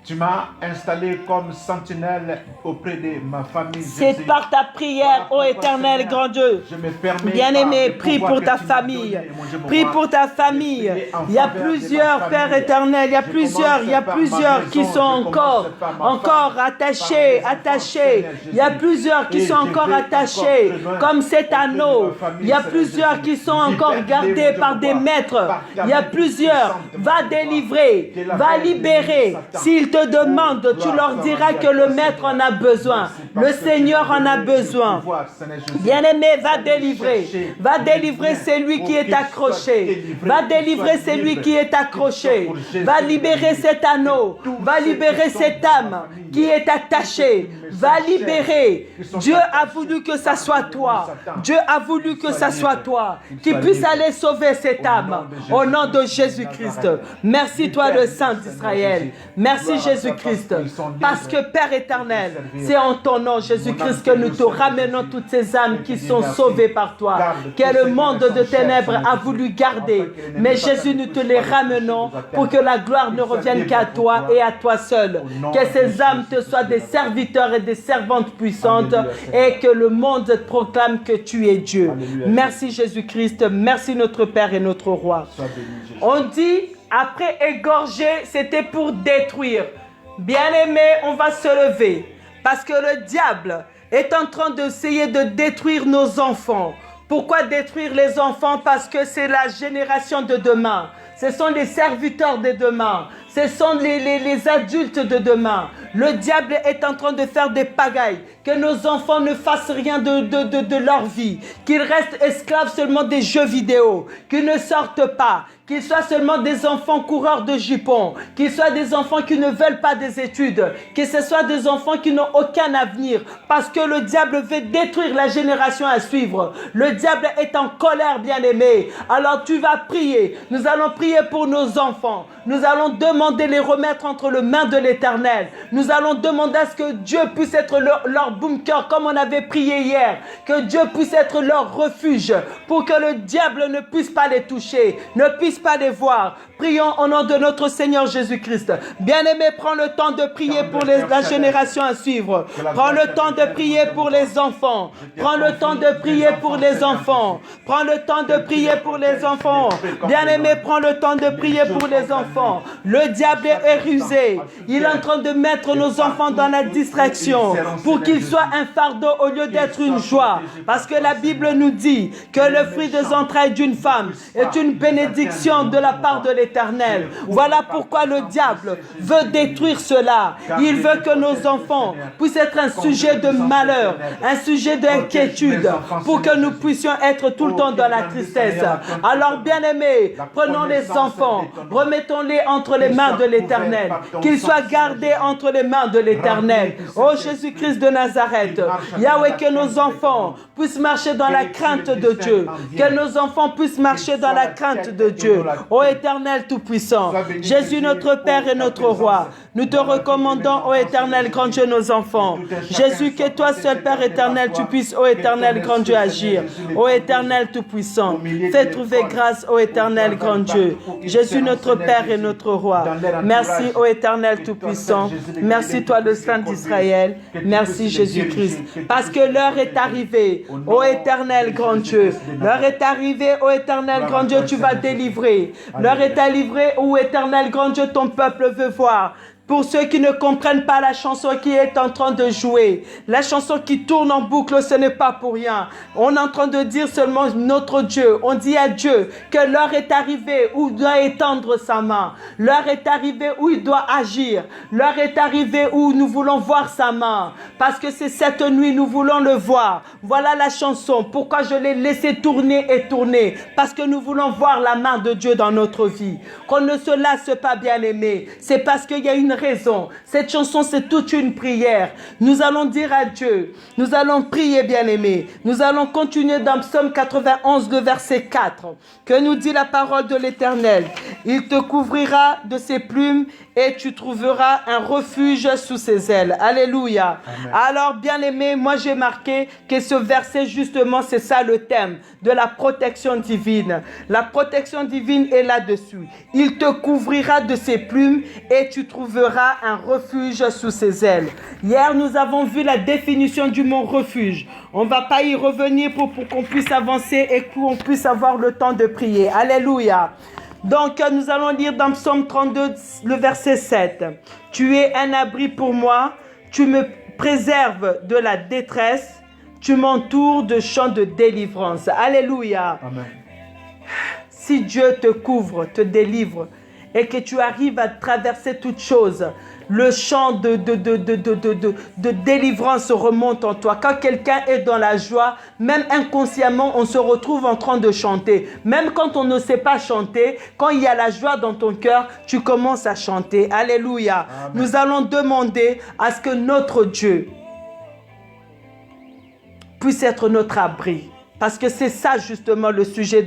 Tu m'as installé comme sentinelle auprès de ma famille. C'est Jésus. par ta prière, ô Voilà pourquoi, Éternel Seigneur, grand Dieu. je me permets Bien-aimé, par le prie pouvoir pour que ta tu m'as famille. donné, mon Dieu, mon Prie roi, pour ta de famille. prier en Il y a faveur de ma plusieurs, famille. Père éternel, il y a Je plusieurs commence qui par ma sont maison, je encore commence par ma femme, attachés, par mes enfants, attachés. Seigneur Il y a Jésus. plusieurs qui Et sont je encore vais attachés, encore plus loin comme cet auprès de anneau. ma famille, Il y a Seigneur plusieurs Jésus. qui sont encore Libère-les, gardés mon Dieu, par mon des roi, maîtres. par ta Il y a main plusieurs. puissante, mon Va Dieu, mon roi. délivrer, Que la va veille de libérer. Satan. S'ils te Oh, demandent, tu gloire leur soit diras rendue que à le toi, maître en Seigneur. a besoin. Merci Le parce que tu Seigneur m'as en a donné le besoin. pouvoir, Seigneur Jésus. Bien-aimé, va Allez délivrer. chercher Va les délivrer biens celui pour qui est qu'il soit accroché. délivré, Va qu'il délivrer soit celui libre, qui est qu'il soit accroché. pour Jésus Va de libérer Jésus. cet anneau. Tous Va ceux libérer qui sont cette dans ma âme famille, qui est attachée. tous ceux qui me Va sont libérer. chers, qui sont Dieu a attachés voulu que ça par soit le toi. Satan. Dieu a voulu que Qu'il ça soit soit libre. toi. Qu'il Qui soit puisse libre. aller sauver cette Au nom âme. de Au nom de Jésus-Christ de Jésus-Christ. Nazareth. Merci toi le Libère-nous, Saint Seigneur d'Israël. Jésus. Merci Gloire à toi Jésus-Christ. parce qu'ils sont libres Parce que Père éternel, de te servir. c'est en ton nom Jésus-Christ que nous te ramenons toutes ces âmes qui sont sauvées par toi, que le monde de ténèbres a voulu garder. Mais Jésus, nous te les ramenons pour que la gloire ne revienne qu'à toi et à toi seul. Que ces âmes te soient des serviteurs et des servantes puissantes et que le monde proclame que tu es Dieu. Merci Jésus-Christ, merci notre Père et notre Roi. Sois béni, Jésus. On dit, après égorger, c'était pour détruire. Bien-aimé, on va se lever. Parce que le diable est en train d'essayer de détruire nos enfants. Pourquoi détruire les enfants? Parce que c'est la génération de demain. Ce sont les serviteurs de demain. Ce sont les adultes de demain. Le diable est en train de faire des pagailles. Que nos enfants ne fassent rien de leur vie. Qu'ils restent esclaves seulement des jeux vidéo. Qu'ils ne sortent pas. Qu'ils soient seulement des enfants coureurs de jupons. Qu'ils soient des enfants qui ne veulent pas des études. Que ce soit des enfants qui n'ont aucun avenir. Parce que le diable veut détruire la génération à suivre. Le diable est en colère, bien-aimé. Alors tu vas prier. Nous allons prier pour nos enfants. Nous allons demander les remettre entre les mains de l'Éternel. Nous allons demander à ce que Dieu puisse être leur bunker comme on avait prié hier. Que Dieu puisse être leur refuge pour que le diable ne puisse pas les toucher, ne puisse pas les voir. Prions au nom de notre Seigneur Jésus-Christ. Bien-aimé, prends le temps de prier pour la génération à suivre. Prends le temps de prier pour les enfants. Prends le temps de prier pour les enfants. Prends le temps de prier pour les enfants. Bien-aimé, prends le temps de prier pour les enfants. Le diable est rusé. Il est en train de mettre nos enfants dans la distraction pour qu'ils soient un fardeau au lieu d'être une joie. Parce que la Bible nous dit que le fruit des entrailles d'une femme est une bénédiction de la part de l'Éternel. Voilà pourquoi le diable veut détruire cela. Il veut que nos enfants puissent être un sujet de malheur, un sujet d'inquiétude, pour que nous puissions être tout le temps dans la tristesse. Alors, bien-aimés, prenons les enfants, remettons-les entre les mains de l'Éternel, qu'ils soient gardés entre les mains de l'Éternel. Ô Jésus-Christ de Nazareth, Yahweh, que nos enfants puissent marcher dans la crainte de Dieu, que nos enfants puissent marcher dans la crainte de Dieu. Ô Éternel Tout-Puissant, Jésus notre Père et notre Roi, nous te recommandons, ô Éternel grand Dieu, nos enfants. Jésus, que toi seul Père éternel, tu puisses, ô Éternel grand Dieu, agir. Ô Éternel Tout-Puissant, fais trouver grâce, ô Éternel grand Dieu. Jésus notre Père et notre Roi. Merci, ô Éternel Tout-Puissant. Merci toi le Saint d'Israël. Merci Jésus-Christ. Parce que l'heure est arrivée, ô Éternel grand Dieu. L'heure est arrivée, ô Éternel grand Dieu, tu vas délivrer. L'heure est arrivée, ô Éternel grand Dieu, ton peuple veut voir. Pour ceux qui ne comprennent pas la chanson qui est en train de jouer, la chanson qui tourne en boucle, ce n'est pas pour rien. On est en train de dire seulement notre Dieu. On dit à Dieu que l'heure est arrivée où il doit étendre sa main. L'heure est arrivée où il doit agir. L'heure est arrivée où nous voulons voir sa main. Parce que c'est cette nuit, nous voulons le voir. Voilà la chanson. Pourquoi je l'ai laissé tourner et tourner? Parce que nous voulons voir la main de Dieu dans notre vie. Qu'on ne se lasse pas, bien-aimé. C'est parce qu'il y a une raison. Cette chanson, c'est toute une prière. Nous allons dire à Dieu, nous allons prier, bien-aimés. Nous allons continuer dans Psaume 91, le verset 4, que nous dit la parole de l'Éternel. Il te couvrira de ses plumes et tu trouveras un refuge sous ses ailes. Alléluia. Amen. Alors, bien-aimés, moi j'ai marqué que ce verset, justement, c'est ça le thème de la protection divine. La protection divine est là-dessus. Il te couvrira de ses plumes et tu trouveras fera un refuge sous ses ailes. Hier, nous avons vu la définition du mot refuge. On ne va pas y revenir pour qu'on puisse avancer et qu'on puisse avoir le temps de prier. Alléluia. Donc, nous allons lire dans Psaume 32, le verset 7. « Tu es un abri pour moi, tu me préserves de la détresse, tu m'entoures de champs de délivrance. » Alléluia. Amen. Si Dieu te couvre, te délivre, et que tu arrives à traverser toutes choses, le champ de délivrance remonte en toi. Quand quelqu'un est dans la joie, même inconsciemment, on se retrouve en train de chanter. Même quand on ne sait pas chanter, quand il y a la joie dans ton cœur, tu commences à chanter. Alléluia. Amen. Nous allons demander à ce que notre Dieu puisse être notre abri. Parce que c'est ça justement le sujet,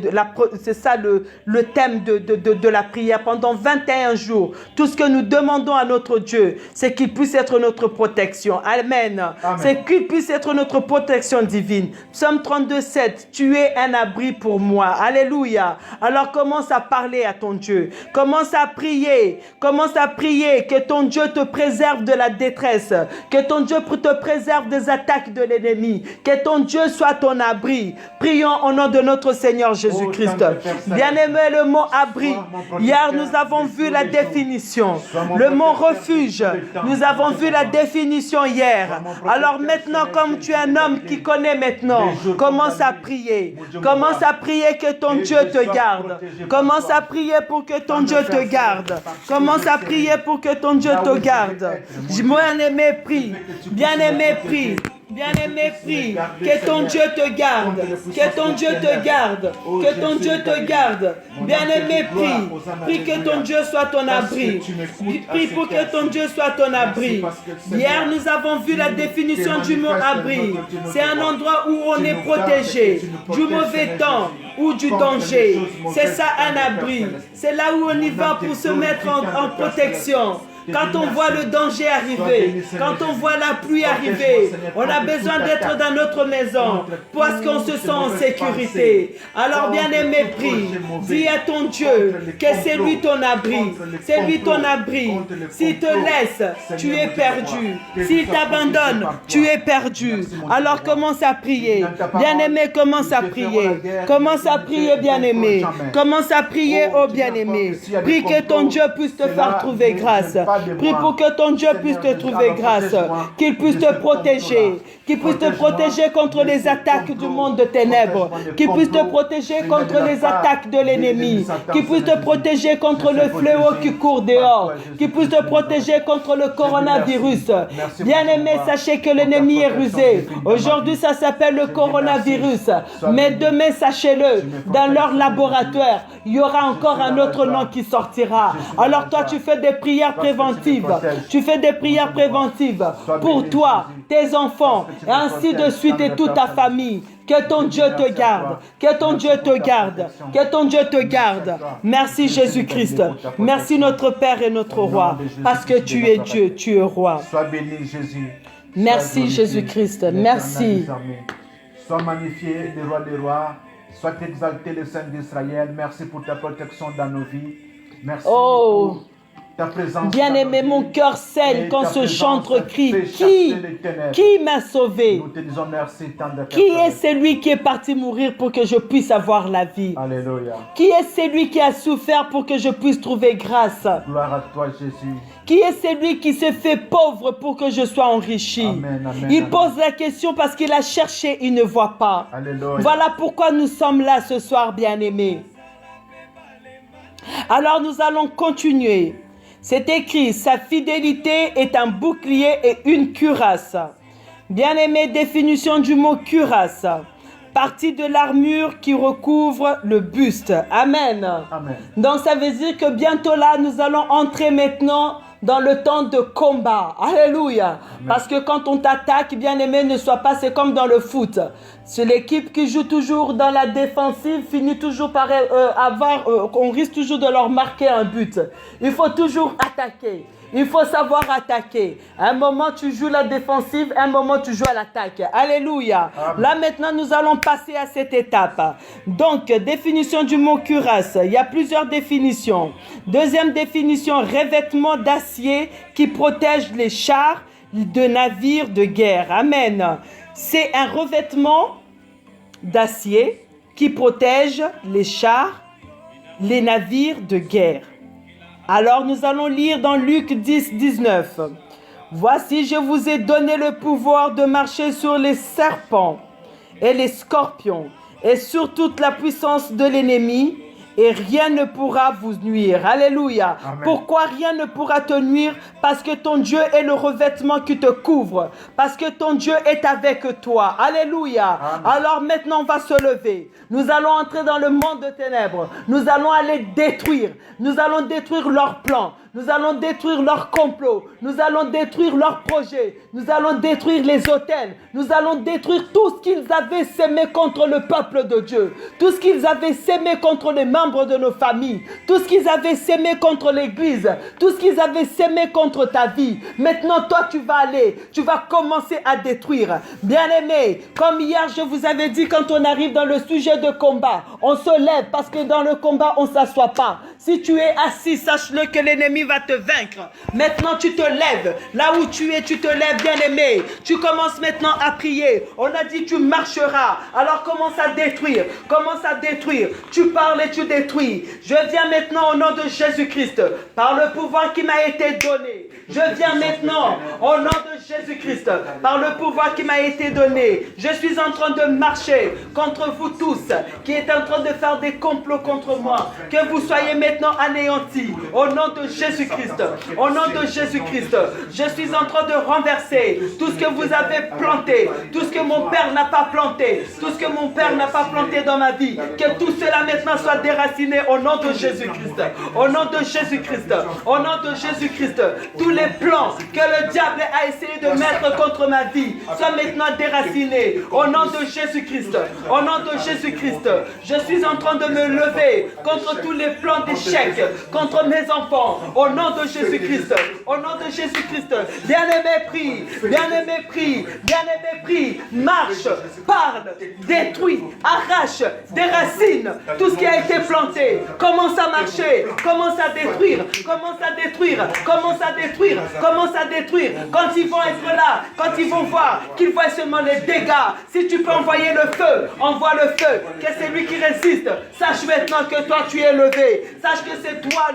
c'est ça le thème de la prière. Pendant 21 jours, tout ce que nous demandons à notre Dieu, c'est qu'il puisse être notre protection. Amen. Amen. C'est qu'il puisse être notre protection divine. Psaume 32, 7, tu es un abri pour moi. Alléluia. Alors commence à parler à ton Dieu. Commence à prier. Commence à prier que ton Dieu te préserve de la détresse. Que ton Dieu te préserve des attaques de l'ennemi. Que ton Dieu soit ton abri. Prions au nom de notre Seigneur Jésus-Christ. Bien-aimé, le mot abri. Hier, nous avons vu la définition. Le mot refuge. Nous avons vu la définition hier. Alors maintenant, comme tu es un homme qui connaît maintenant, commence à prier. Commence à prier que ton Dieu te garde. Commence à prier pour que ton Dieu te garde. Commence à prier pour que ton Dieu te garde. Bien-aimé, prie. Bien-aimé, prie. Bien-aimé, prie, que ton Dieu te garde, que ton Dieu te garde, que ton Dieu te garde. Bien-aimé, prie que ton Dieu soit ton abri. Prie pour que ton Dieu soit ton abri. Hier, nous avons vu la définition du mot abri. C'est un endroit où on est protégé du mauvais temps ou du danger. C'est ça un abri. C'est là où on y va pour se mettre en protection. Quand on voit le danger arriver, quand on voit la pluie arriver, on a besoin d'être dans notre maison parce qu'on se sent en sécurité. Alors bien-aimé, prie, dis à ton Dieu que c'est lui ton abri, c'est lui ton abri. S'il te laisse, tu es perdu. S'il t'abandonne, tu es perdu. Alors commence à prier. Bien-aimé, commence à prier. Commence à prier, bien-aimé. Commence à prier, oh bien-aimé. Prie que ton Dieu puisse te faire trouver grâce. Prie pour que ton Dieu puisse te trouver grâce, qu'il puisse te protéger, qu'il puisse te protéger contre les attaques du monde de ténèbres, qu'il puisse te protéger contre les attaques de l'ennemi, qu'il puisse te protéger contre le fléau qui court dehors, qu'il puisse te protéger contre le coronavirus. Bien-aimés, sachez que l'ennemi est rusé. Aujourd'hui, ça s'appelle le coronavirus. Mais demain, sachez-le, dans leur laboratoire, il y aura encore un autre nom qui sortira. Alors toi, tu fais des prières préventives. Tu fais des prières préventives pour toi, tes enfants, et ainsi de suite, et toute ta famille. Que ton Dieu te garde. Que ton Dieu te garde. Que ton Dieu te garde. Merci Jésus-Christ. Merci notre Père et notre Roi. Parce que tu es Dieu, tu es Roi. Sois béni Jésus. Merci Jésus-Christ. Merci. Sois magnifié le roi des rois. Sois exalté le Saint d'Israël. Merci pour ta protection dans nos vies. Merci pour ta présence. Bien-aimé, mon cœur saigne quand ce chantre crie. Qui m'a sauvé? Nous te disons merci, tendre Qui personne. est celui qui est parti mourir pour que je puisse avoir la vie? Alléluia. Qui est celui qui a souffert pour que je puisse trouver grâce? Gloire à toi Jésus. Qui est celui qui s'est fait pauvre pour que je sois enrichi? Amen, amen, Il amen. pose la question parce qu'il a cherché, il ne voit pas. Alléluia. Voilà pourquoi nous sommes là ce soir, bien-aimés. Alors nous allons continuer. C'est écrit, sa fidélité est un bouclier et une cuirasse. Bien-aimé, définition du mot cuirasse. Partie de l'armure qui recouvre le buste. Amen. Amen. Donc ça veut dire que bientôt là, nous allons entrer maintenant dans le temps de combat. Alléluia. Amen. Parce que quand on t'attaque, bien-aimé, ne sois pas, c'est comme dans le foot. C'est l'équipe qui joue toujours dans la défensive, finit toujours par on risque toujours de leur marquer un but. Il faut toujours attaquer. Il faut savoir attaquer. Un moment, tu joues la défensive, un moment, tu joues à l'attaque. Alléluia. Là, maintenant, nous allons passer à cette étape. Donc, définition du mot cuirasse. Il y a plusieurs définitions. Deuxième définition, revêtement d'acier qui protège les chars de navires de guerre. Amen. C'est un revêtement d'acier qui protège les chars, les navires de guerre. Alors nous allons lire dans Luc 10, 19. Voici, je vous ai donné le pouvoir de marcher sur les serpents et les scorpions et sur toute la puissance de l'ennemi, et rien ne pourra vous nuire. Alléluia. Amen. Pourquoi rien ne pourra te nuire? Parce que ton Dieu est le revêtement qui te couvre. Parce que ton Dieu est avec toi. Alléluia. Amen. Alors maintenant, on va se lever. Nous allons entrer dans le monde de ténèbres. Nous allons aller détruire. Nous allons détruire leurs plans. Nous allons détruire leurs complots. Nous allons détruire leurs projets. Nous allons détruire les autels. Nous allons détruire tout ce qu'ils avaient sémé contre le peuple de Dieu. Tout ce qu'ils avaient sémé contre les membres de nos familles. Tout ce qu'ils avaient sémé contre l'église. Tout ce qu'ils avaient sémé contre ta vie. Maintenant, toi, tu vas aller. Tu vas commencer à détruire. Bien-aimés, comme hier, je vous avais dit, quand on arrive dans le sujet de combat, on se lève parce que dans le combat, on ne s'assoit pas. Si tu es assis, sache-le que l'ennemi va te vaincre. Maintenant, tu te lèves. Là où tu es, tu te lèves, bien-aimé. Tu commences maintenant à prier. On a dit, tu marcheras. Alors, commence à détruire. Commence à détruire. Tu parles et tu détruis. Je viens maintenant au nom de Jésus-Christ, par le pouvoir qui m'a été donné. Je viens maintenant au nom de Jésus-Christ, par le pouvoir qui m'a été donné. Je suis en train de marcher contre vous tous, qui êtes en train de faire des complots contre moi. Que vous soyez maintenant anéantis. Au nom de Jésus-Christ. Au nom de Jésus-Christ. Je suis en train de renverser tout ce que vous avez planté. Tout ce que mon Père n'a pas planté. Tout ce que mon Père n'a pas planté dans ma vie. Que tout cela maintenant soit déraciné au nom de Jésus-Christ. Au nom de Jésus-Christ. Au nom de Jésus-Christ. Tous les plans que le diable a essayé de mettre contre ma vie soient maintenant déracinés. Au nom de Jésus-Christ. Au nom de Jésus-Christ. Je suis en train de me lever contre tous les plans d'échec, contre mes enfants. Au nom de Jésus-Christ. Au nom de Jésus-Christ. Bien-aimé, prie. Bien-aimé, prie. Bien-aimé, prie. Marche, parle, détruit, arrache, déracine tout ce qui a été planté. Commence à marcher. Commence à détruire. Commence à détruire. Commence à détruire. Commence à détruire. Quand ils vont être là, quand ils vont voir qu'ils voient seulement les dégâts, si tu peux envoyer le feu, envoie le feu. Que c'est lui qui résiste. Sache maintenant que toi tu es levé. Sache que c'est toi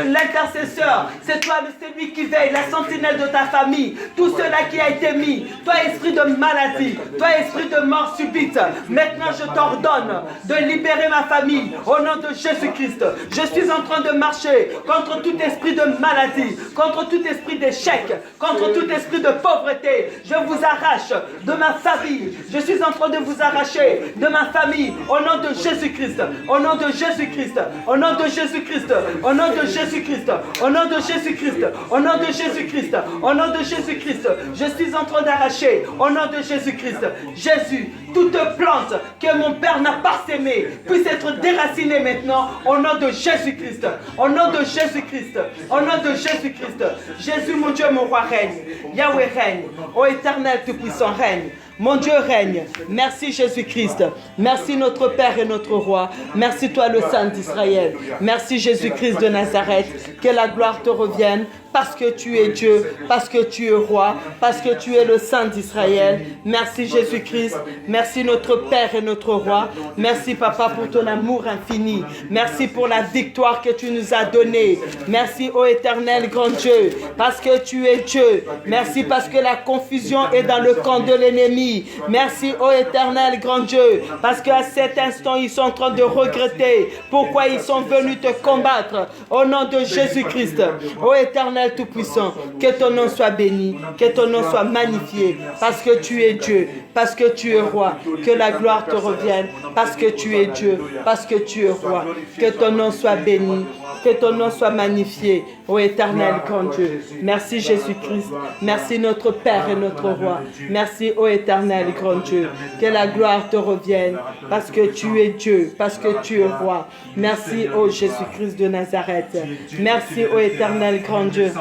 l'intercesseur. C'est toi celui qui veille, la sentinelle de ta famille. Tout cela qui a été mis. Toi esprit de maladie. Toi esprit de mort subite. Maintenant je t'ordonne de libérer ma famille. Au nom de Jésus-Christ. Je suis en train de marcher contre tout esprit de maladie. Contre tout esprit d'échec. Contre tout esprit de pauvreté. Je vous arrache de ma famille. Je suis en train de vous arracher de ma famille. Au nom de Jésus-Christ. Au nom de Jésus-Christ. Au nom de Jésus-Christ. Au nom de Jésus-Christ. Au nom de Jésus-Christ. Au nom de Jésus-Christ. Au nom de Jésus-Christ. Je suis en train d'arracher. Au nom de Jésus-Christ. Jésus, toute plante que mon Père n'a pas sémée puisse être déracinée maintenant. Au nom de Jésus-Christ. Au nom de Jésus-Christ. Au nom de Jésus-Christ. Jésus, mon Dieu, mon roi règne. Yahweh règne. Ô Éternel Tout-Puissant règne. Mon Dieu règne. Merci Jésus-Christ. Merci notre Père et notre Roi. Merci toi le Saint d'Israël. Merci Jésus-Christ de Nazareth. Que la gloire te revienne parce que tu es Dieu, parce que tu es Roi, parce que tu es le Saint d'Israël. Merci Jésus-Christ. Merci notre Père et notre Roi. Merci Papa pour ton amour infini. Merci pour la victoire que tu nous as donnée. Merci ô Éternel grand Dieu parce que tu es Dieu. Merci parce que la confusion est dans le camp de l'ennemi. Merci ô Éternel grand Dieu parce qu'à cet instant ils sont en train de regretter pourquoi ils sont venus te combattre. Au nom de Jésus-Christ. Ô Éternel Tout-Puissant, que ton nom soit béni, que ton nom soit magnifié parce que tu es Dieu, parce que tu es Roi. Que la gloire te revienne parce que tu es Dieu, parce que tu es Roi. Que ton nom soit béni, Que ton nom soit magnifié, ô éternel grand Dieu. Merci Jésus-Christ. Merci notre Père et notre Roi. Merci, ô éternel grand Dieu. Que la gloire te revienne parce que tu es Dieu, parce que tu es Roi. Merci, ô Jésus-Christ de Nazareth. Merci, ô éternel grand Dieu.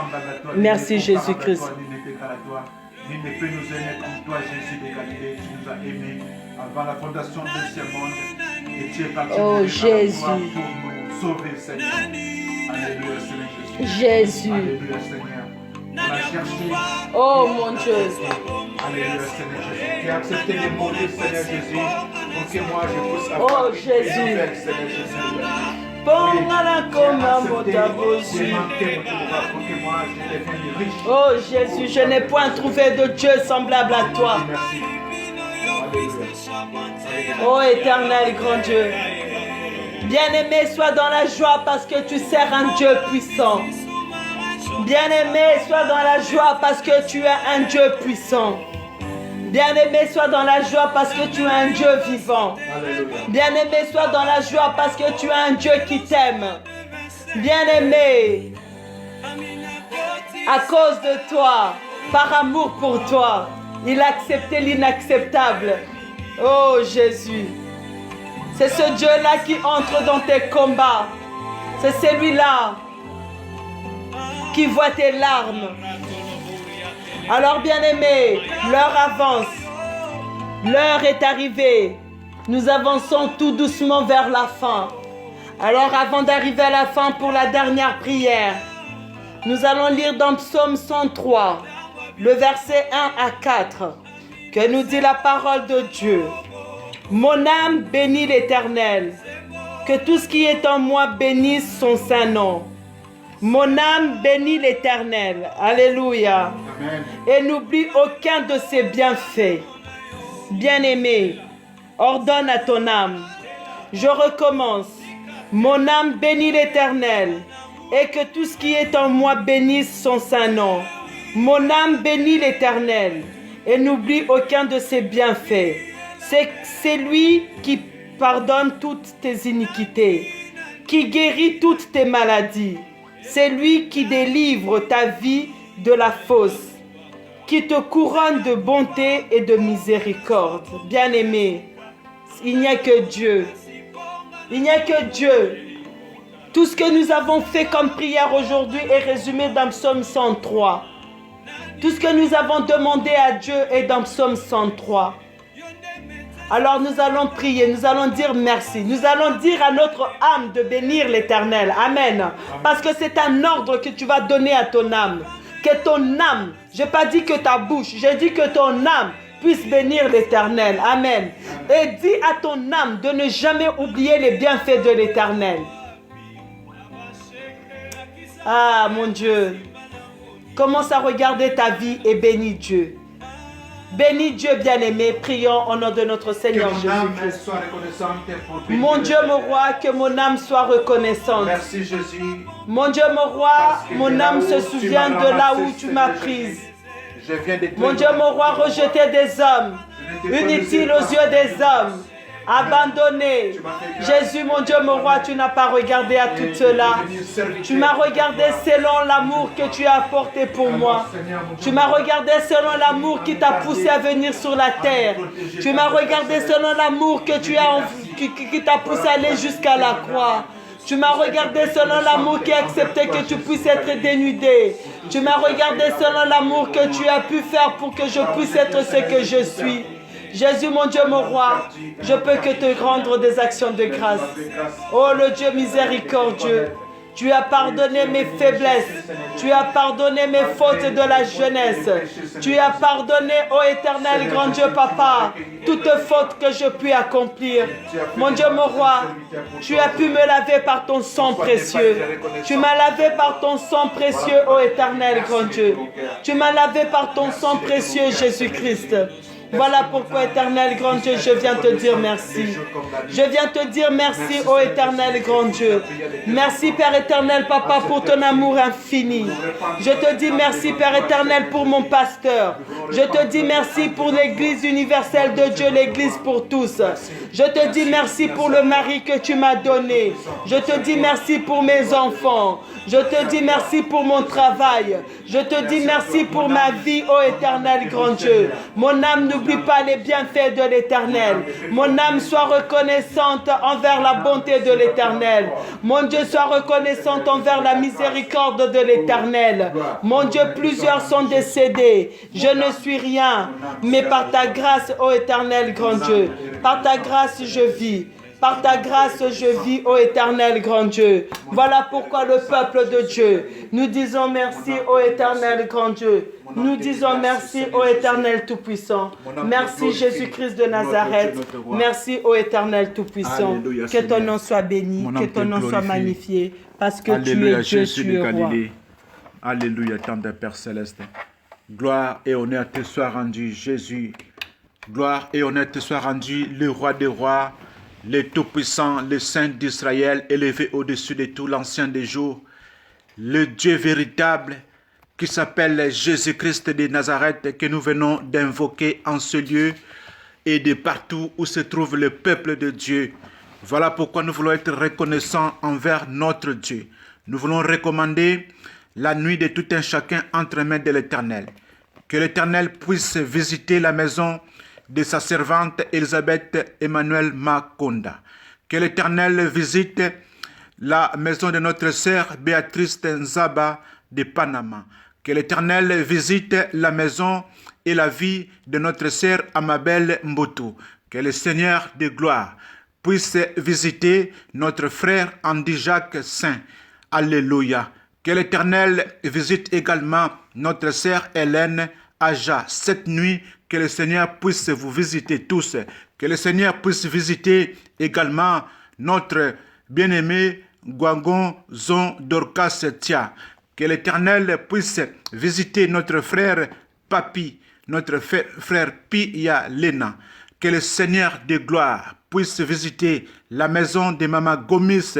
Merci Jésus-Christ. Nul ne peut nous aimer comme toi, Jésus de Galilée. Tu nous as aimés avant la fondation de ce monde. Et tu es parti Oh Jésus. pour nous sauver, Seigneur. Alléluia, Seigneur Jésus. Jésus. Alléluia, Seigneur. On a cherché. Oh mon Dieu. Alléluia, Seigneur Jésus. Tu as accepté de mourir, Seigneur Jésus, pour que moi je puisse Oh, avoir Jésus. Seigneur Jésus. Pongala koma motabosu. Oh Jésus, je n'ai point trouvé de Dieu semblable à toi. Oh éternel grand Dieu. Bien-aimé, sois dans la joie parce que tu sers un Dieu puissant. Bien-aimé, sois dans la joie parce que tu es un Dieu puissant. Bien-aimé, sois dans la joie parce que tu es un Dieu vivant. Bien-aimé, sois dans la joie parce que tu es un Dieu qui t'aime. Bien-aimé, à cause de toi, par amour pour toi, il a accepté l'inacceptable. Oh Jésus, c'est ce Dieu-là qui entre dans tes combats. C'est celui-là qui voit tes larmes. Alors bien-aimés, l'heure avance. L'heure est arrivée. Nous avançons tout doucement vers la fin. Alors avant d'arriver à la fin pour la dernière prière, nous allons lire dans Psaume 103, le verset 1 à 4, que nous dit la parole de Dieu. Mon âme bénit l'Éternel. Que tout ce qui est en moi bénisse son saint nom. Mon âme bénit l'Éternel. Alléluia. Amen. Et n'oublie aucun de ses bienfaits. Bien-aimé, ordonne à ton âme. Je recommence. Mon âme bénit l'Éternel. Et que tout ce qui est en moi bénisse son saint nom. Mon âme bénit l'Éternel. Et n'oublie aucun de ses bienfaits. C'est lui qui pardonne toutes tes iniquités, qui guérit toutes tes maladies. C'est lui qui délivre ta vie de la fosse, qui te couronne de bonté et de miséricorde. Bien-aimé, il n'y a que Dieu. Il n'y a que Dieu. Tout ce que nous avons fait comme prière aujourd'hui est résumé dans Psaume 103. Tout ce que nous avons demandé à Dieu est dans Psaume 103. Alors nous allons prier, nous allons dire merci. Nous allons dire à notre âme de bénir l'Éternel. Amen. Parce que c'est un ordre que tu vas donner à ton âme. Que ton âme, je n'ai pas dit que ta bouche, j'ai dit que ton âme puisse bénir l'Éternel. Amen. Et dis à ton âme de ne jamais oublier les bienfaits de l'Éternel. Ah mon Dieu. Commence à regarder ta vie et bénis Dieu. Bénis Dieu bien-aimé, prions au nom de notre Seigneur Jésus-Christ. Mon Dieu, mon roi, que mon âme soit reconnaissante. Merci Jésus. Mon Dieu, mon roi, mon âme se souvient de là où tu m'as prise. Mon Dieu, mon roi, rejeté des hommes, inutile aux yeux des hommes, abandonné. Jésus, mon Dieu, mon roi, tu n'as pas regardé à tout cela. Tu m'as regardé selon l'amour que tu as apporté pour moi. Tu m'as regardé selon l'amour qui t'a poussé à venir sur la terre. Tu m'as regardé selon l'amour que tu as qui t'a poussé à aller jusqu'à la croix. Tu m'as regardé selon l'amour qui a accepté que tu puisses être dénudé. Tu m'as regardé selon l'amour que tu as pu faire pour que je puisse être ce que je suis. Jésus, mon Dieu, mon roi, je peux que te rendre des actions de grâce. Oh, le Dieu miséricordieux, tu as pardonné mes faiblesses. Tu as pardonné mes fautes de la jeunesse. Tu as pardonné, ô éternel grand Dieu, Papa, toute faute que je puis accomplir. Mon Dieu, mon roi, tu as pu me laver par ton sang précieux. Tu m'as lavé par ton sang précieux, ô éternel grand Dieu. Tu m'as lavé par ton sang précieux, Jésus-Christ. Voilà pourquoi, éternel grand Dieu, je viens te dire merci. Je viens te dire merci, ô éternel grand Dieu. Merci, Père éternel, Papa, pour ton amour infini. Je te dis merci, Père éternel, pour mon pasteur. Je te dis merci pour l'Église universelle de Dieu, l'Église pour tous. Je te dis merci pour le mari que tu m'as donné. Je te dis merci pour mes enfants. Je te dis merci pour mon travail. Je te dis merci pour ma vie, ô éternel grand Dieu. Mon âme n'oublie pas les bienfaits de l'éternel. Mon âme soit reconnaissante envers la bonté de l'éternel. Mon Dieu soit reconnaissante envers la miséricorde de l'éternel. Mon Dieu, plusieurs sont décédés. Je ne suis rien. Mais par ta grâce, ô éternel grand Dieu, par ta grâce je vis. Par ta grâce, je vis, ô éternel grand Dieu. Voilà pourquoi le peuple de Dieu, nous disons merci, ô éternel grand Dieu. Nous disons merci, ô éternel tout-puissant. Merci, Jésus-Christ de Nazareth. Merci, ô éternel tout-puissant. Que ton nom soit béni, que ton nom soit magnifié. Parce que tu es Dieu, tu es roi. Alléluia, tendre Père Céleste. Gloire et honneur te soit rendu, Jésus. Gloire et honneur te soit rendu, le roi des rois. Le Tout-Puissant, le Saint d'Israël, élevé au-dessus de tout l'ancien des jours, le Dieu véritable qui s'appelle Jésus-Christ de Nazareth, que nous venons d'invoquer en ce lieu et de partout où se trouve le peuple de Dieu. Voilà pourquoi nous voulons être reconnaissants envers notre Dieu. Nous voulons recommander la nuit de tout un chacun entre les mains de l'Éternel. Que l'Éternel puisse visiter la maison de sa servante Elisabeth Emmanuel Makonda. Que l'Éternel visite la maison de notre sœur Béatrice Nzaba de Panama. Que l'Éternel visite la maison et la vie de notre sœur Amabel Mboto. Que le Seigneur de gloire puisse visiter notre frère Andy Jacques Saint. Alléluia. Que l'Éternel visite également notre sœur Hélène Aja cette nuit. Que le Seigneur puisse vous visiter tous. Que le Seigneur puisse visiter également notre bien-aimé Gwangon Zon Dorcas Tia. Que l'Éternel puisse visiter notre frère Papi, notre frère Pia Lena. Que le Seigneur de gloire puisse visiter la maison de Maman Gomis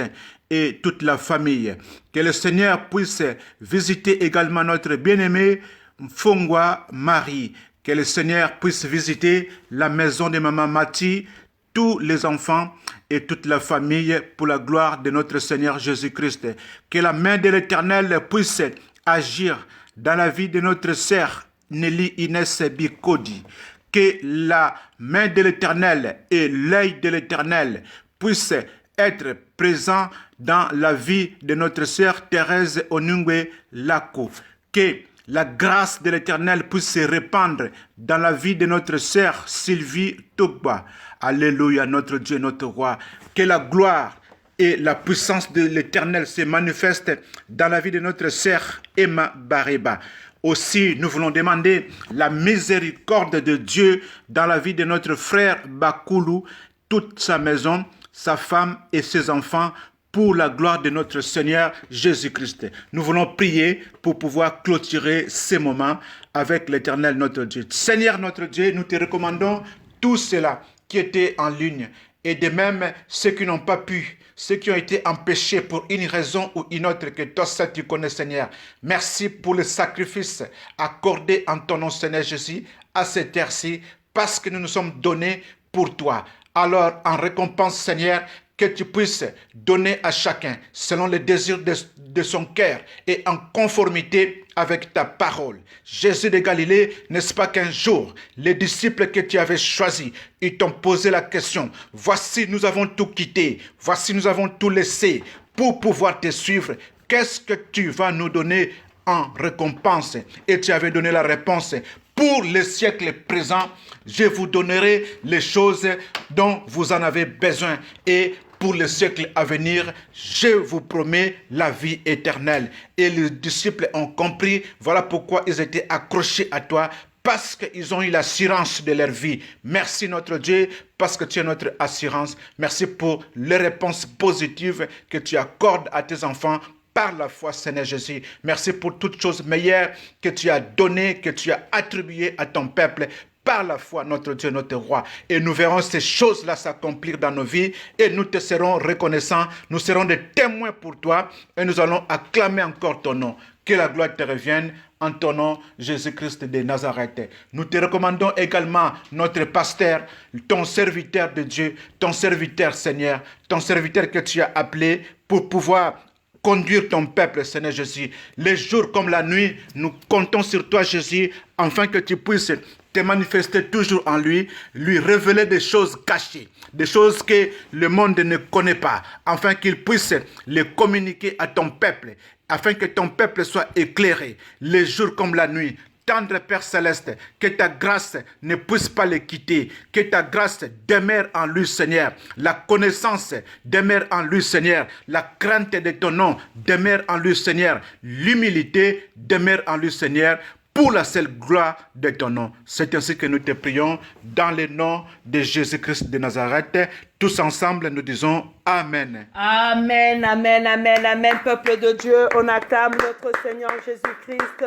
et toute la famille. Que le Seigneur puisse visiter également notre bien-aimé Mfongwa Marie. Que le Seigneur puisse visiter la maison de Maman Mati, tous les enfants et toute la famille pour la gloire de notre Seigneur Jésus-Christ. Que la main de l'Éternel puisse agir dans la vie de notre sœur Nelly Inès Bikodi. Que la main de l'Éternel et l'œil de l'Éternel puissent être présents dans la vie de notre sœur Thérèse Onungwe Lako. Que la grâce de l'Éternel puisse se répandre dans la vie de notre sœur Sylvie Togba. Alléluia, notre Dieu, notre roi. Que la gloire et la puissance de l'Éternel se manifestent dans la vie de notre sœur Emma Bareba. Aussi, nous voulons demander la miséricorde de Dieu dans la vie de notre frère Bakoulou, toute sa maison, sa femme et ses enfants, pour la gloire de notre Seigneur Jésus-Christ. Nous voulons prier pour pouvoir clôturer ces moments avec l'Éternel notre Dieu. Seigneur notre Dieu, nous te recommandons tous ceux-là qui étaient en ligne et de même ceux qui n'ont pas pu, ceux qui ont été empêchés pour une raison ou une autre que toi seul tu connais, Seigneur. Merci pour le sacrifice accordé en ton nom, Seigneur Jésus, à cette heure-ci, parce que nous nous sommes donnés pour toi. Alors, en récompense, Seigneur, que tu puisses donner à chacun selon les désirs de son cœur et en conformité avec ta parole. Jésus de Galilée, n'est-ce pas qu'un jour, les disciples que tu avais choisis, ils t'ont posé la question, voici nous avons tout quitté, voici nous avons tout laissé pour pouvoir te suivre. Qu'est-ce que tu vas nous donner en récompense? Et tu avais donné la réponse. Pour les siècles présents, je vous donnerai les choses dont vous en avez besoin. Et pour les siècles à venir, je vous promets la vie éternelle. Et les disciples ont compris, voilà pourquoi ils étaient accrochés à toi, parce qu'ils ont eu l'assurance de leur vie. Merci notre Dieu, parce que tu es notre assurance. Merci pour les réponses positives que tu accordes à tes enfants par la foi, Seigneur Jésus. Merci pour toutes choses meilleures que tu as données, que tu as attribuées à ton peuple par la foi, notre Dieu, notre roi. Et nous verrons ces choses-là s'accomplir dans nos vies et nous te serons reconnaissants. Nous serons des témoins pour toi et nous allons acclamer encore ton nom. Que la gloire te revienne en ton nom, Jésus-Christ de Nazareth. Nous te recommandons également notre pasteur, ton serviteur de Dieu, ton serviteur Seigneur, ton serviteur que tu as appelé pour pouvoir conduire ton peuple, Seigneur Jésus. Les jours comme la nuit, nous comptons sur toi, Jésus, afin que tu puisses te manifester toujours en lui, lui révéler des choses cachées, des choses que le monde ne connaît pas, afin qu'il puisse les communiquer à ton peuple, afin que ton peuple soit éclairé, les jours comme la nuit. Tendre Père Céleste, que ta grâce ne puisse pas les quitter, que ta grâce demeure en lui, Seigneur. La connaissance demeure en lui, Seigneur. La crainte de ton nom demeure en lui, Seigneur. L'humilité demeure en lui, Seigneur, pour la seule gloire de ton nom. C'est ainsi que nous te prions dans le nom de Jésus-Christ de Nazareth. Tous ensemble, nous disons Amen. Amen, amen, amen, amen, peuple de Dieu. On acclame notre Seigneur Jésus-Christ.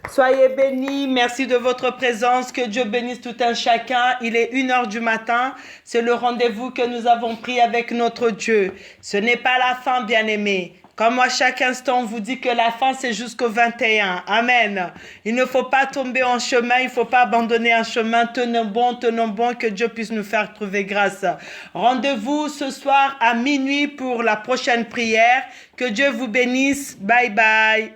Soyez bénis. Merci de votre présence. Que Dieu bénisse tout un chacun. Il est 1h du matin. C'est le rendez-vous que nous avons pris avec notre Dieu. Ce n'est pas la fin, bien-aimés. Comme moi, chaque instant, on vous dit que la fin, c'est jusqu'au 21. Amen. Il ne faut pas tomber en chemin. Il ne faut pas abandonner un chemin. Tenons bon, que Dieu puisse nous faire trouver grâce. Rendez-vous ce soir à minuit pour la prochaine prière. Que Dieu vous bénisse. Bye bye.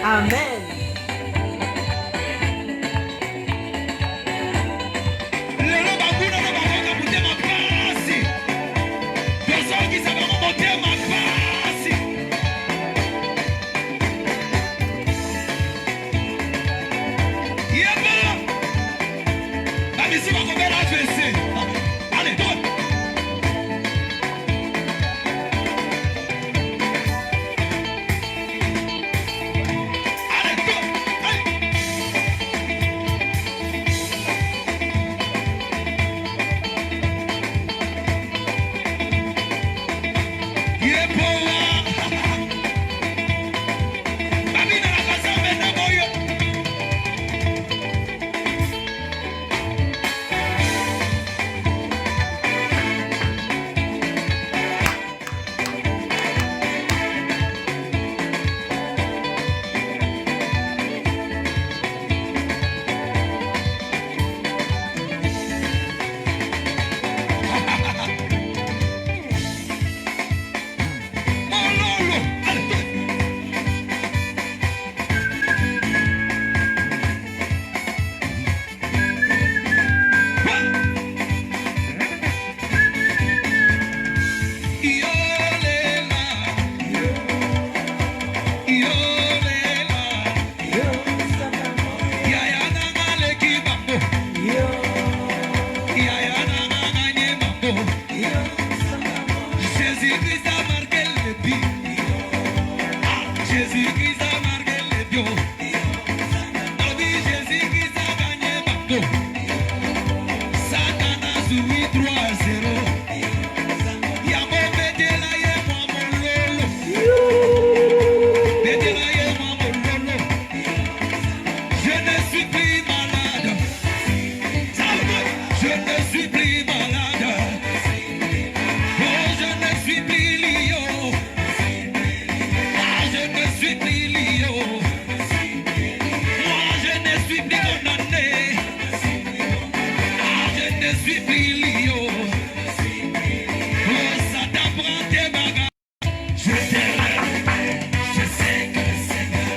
Amen. suis plus malade. Je ne suis plus malade. Oh, je ne suis plus lion. Ah, je ne suis plus lion. Moi, je ne suis plus condamné. Ah, je ne suis plus lion. Oh, ça t'apprend tes bagages. Je t'aime. Je sais que c'est bon.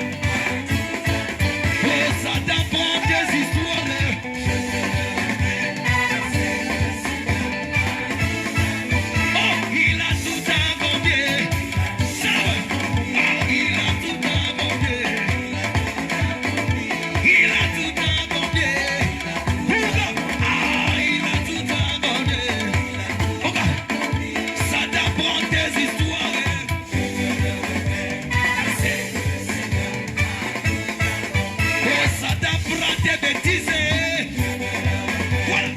Oh, ça t'apprend tes histoires. Oh, il a tout abordé. Ça va. Ah, il a tout abordé. Il a tout abordé. Ah, il a tout abordé. Oh, ça t'apprend tes histoires. Oh, ça t'apprend tes bêtises. Voilà.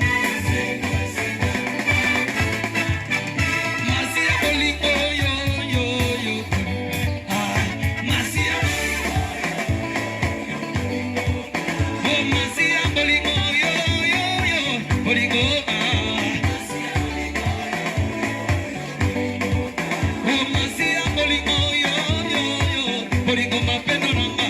Masia bolingo yo yo yo. Ah, Masia. Oh, Masia bolingo yo yo yo. Bolingo ah. Oh, Masia bolingo yo yo yo. Bolingo mapendo nanga.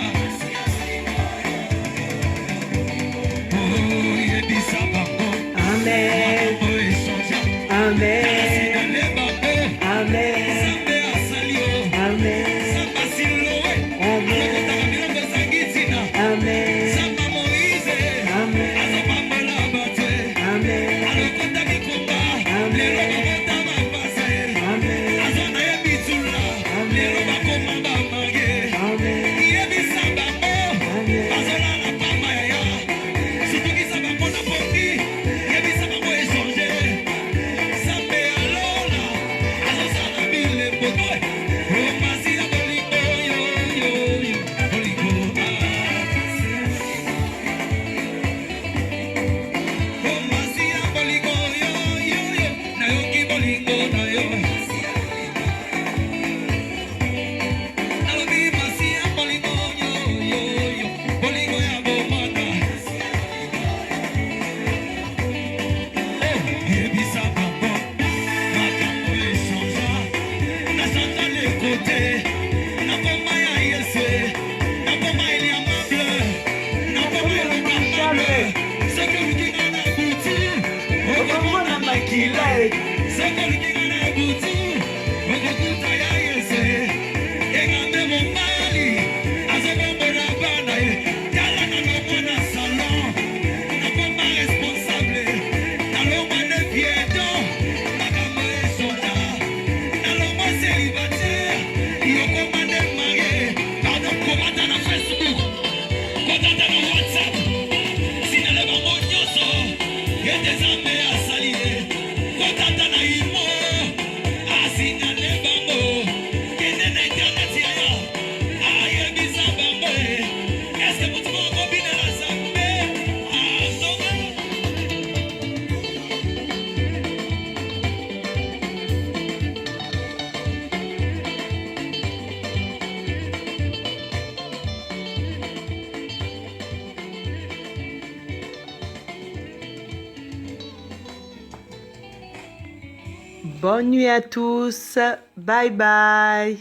Oh, yebisa bango. Amen. Oh, esonja. Amen. Asinale bango. Amen. Sambe asali yo. Amen. Samba silowe. Amen. Alokotaka biloko ezangi ntina. Amen. Samba Moïse. Amen. Azobambola bato. Amen. Alokota bikomba. Amen. Lelo bakota mapasa. Amen. Azona ye bitula. Lelo bakoma bamage. Amen. Yebisa bango. Amen. Bazolala pamba yaya. Sutungisa bango na pongi. Yebisa bango échanger. Sambe alola. Azosala bilembo. Oh, Masia bolingo yo yo yo. Bolingo ah. Oh, Masia bolingo yo yo yo. Nayoki bolingo na yo. Nalobi Masia bolingo yo yo yo. Bolingo ya bomana. Oh, yebisa bango. Makambo eshanja. Nachanga les côtés. Nakoma ya Yesu. Nakoma eliamable. Nakoma elokamable. Soki olukinga na butu. Okomona makila. Soki olukinga na butu. Okokuta ya Yesu. Engambe mobali. Azobombola bana ye. Tala nalongwa na salon. Nakoma responsable. Nalongwa ne bieto. Makambo esonja. Nalongwa célibataire. Yokoma ne marié. Pardon, komata na Facebook. Kotata na WhatsApp. Sinale bango nyonso. Yete Nzambe asali ye. Kotata na imo. Asinale bango. Kende na internet yaya. Ayebisa bango ye. Eske mutu moko binela Nzambe? Azonga. Bonne nuit à tous. Bye bye.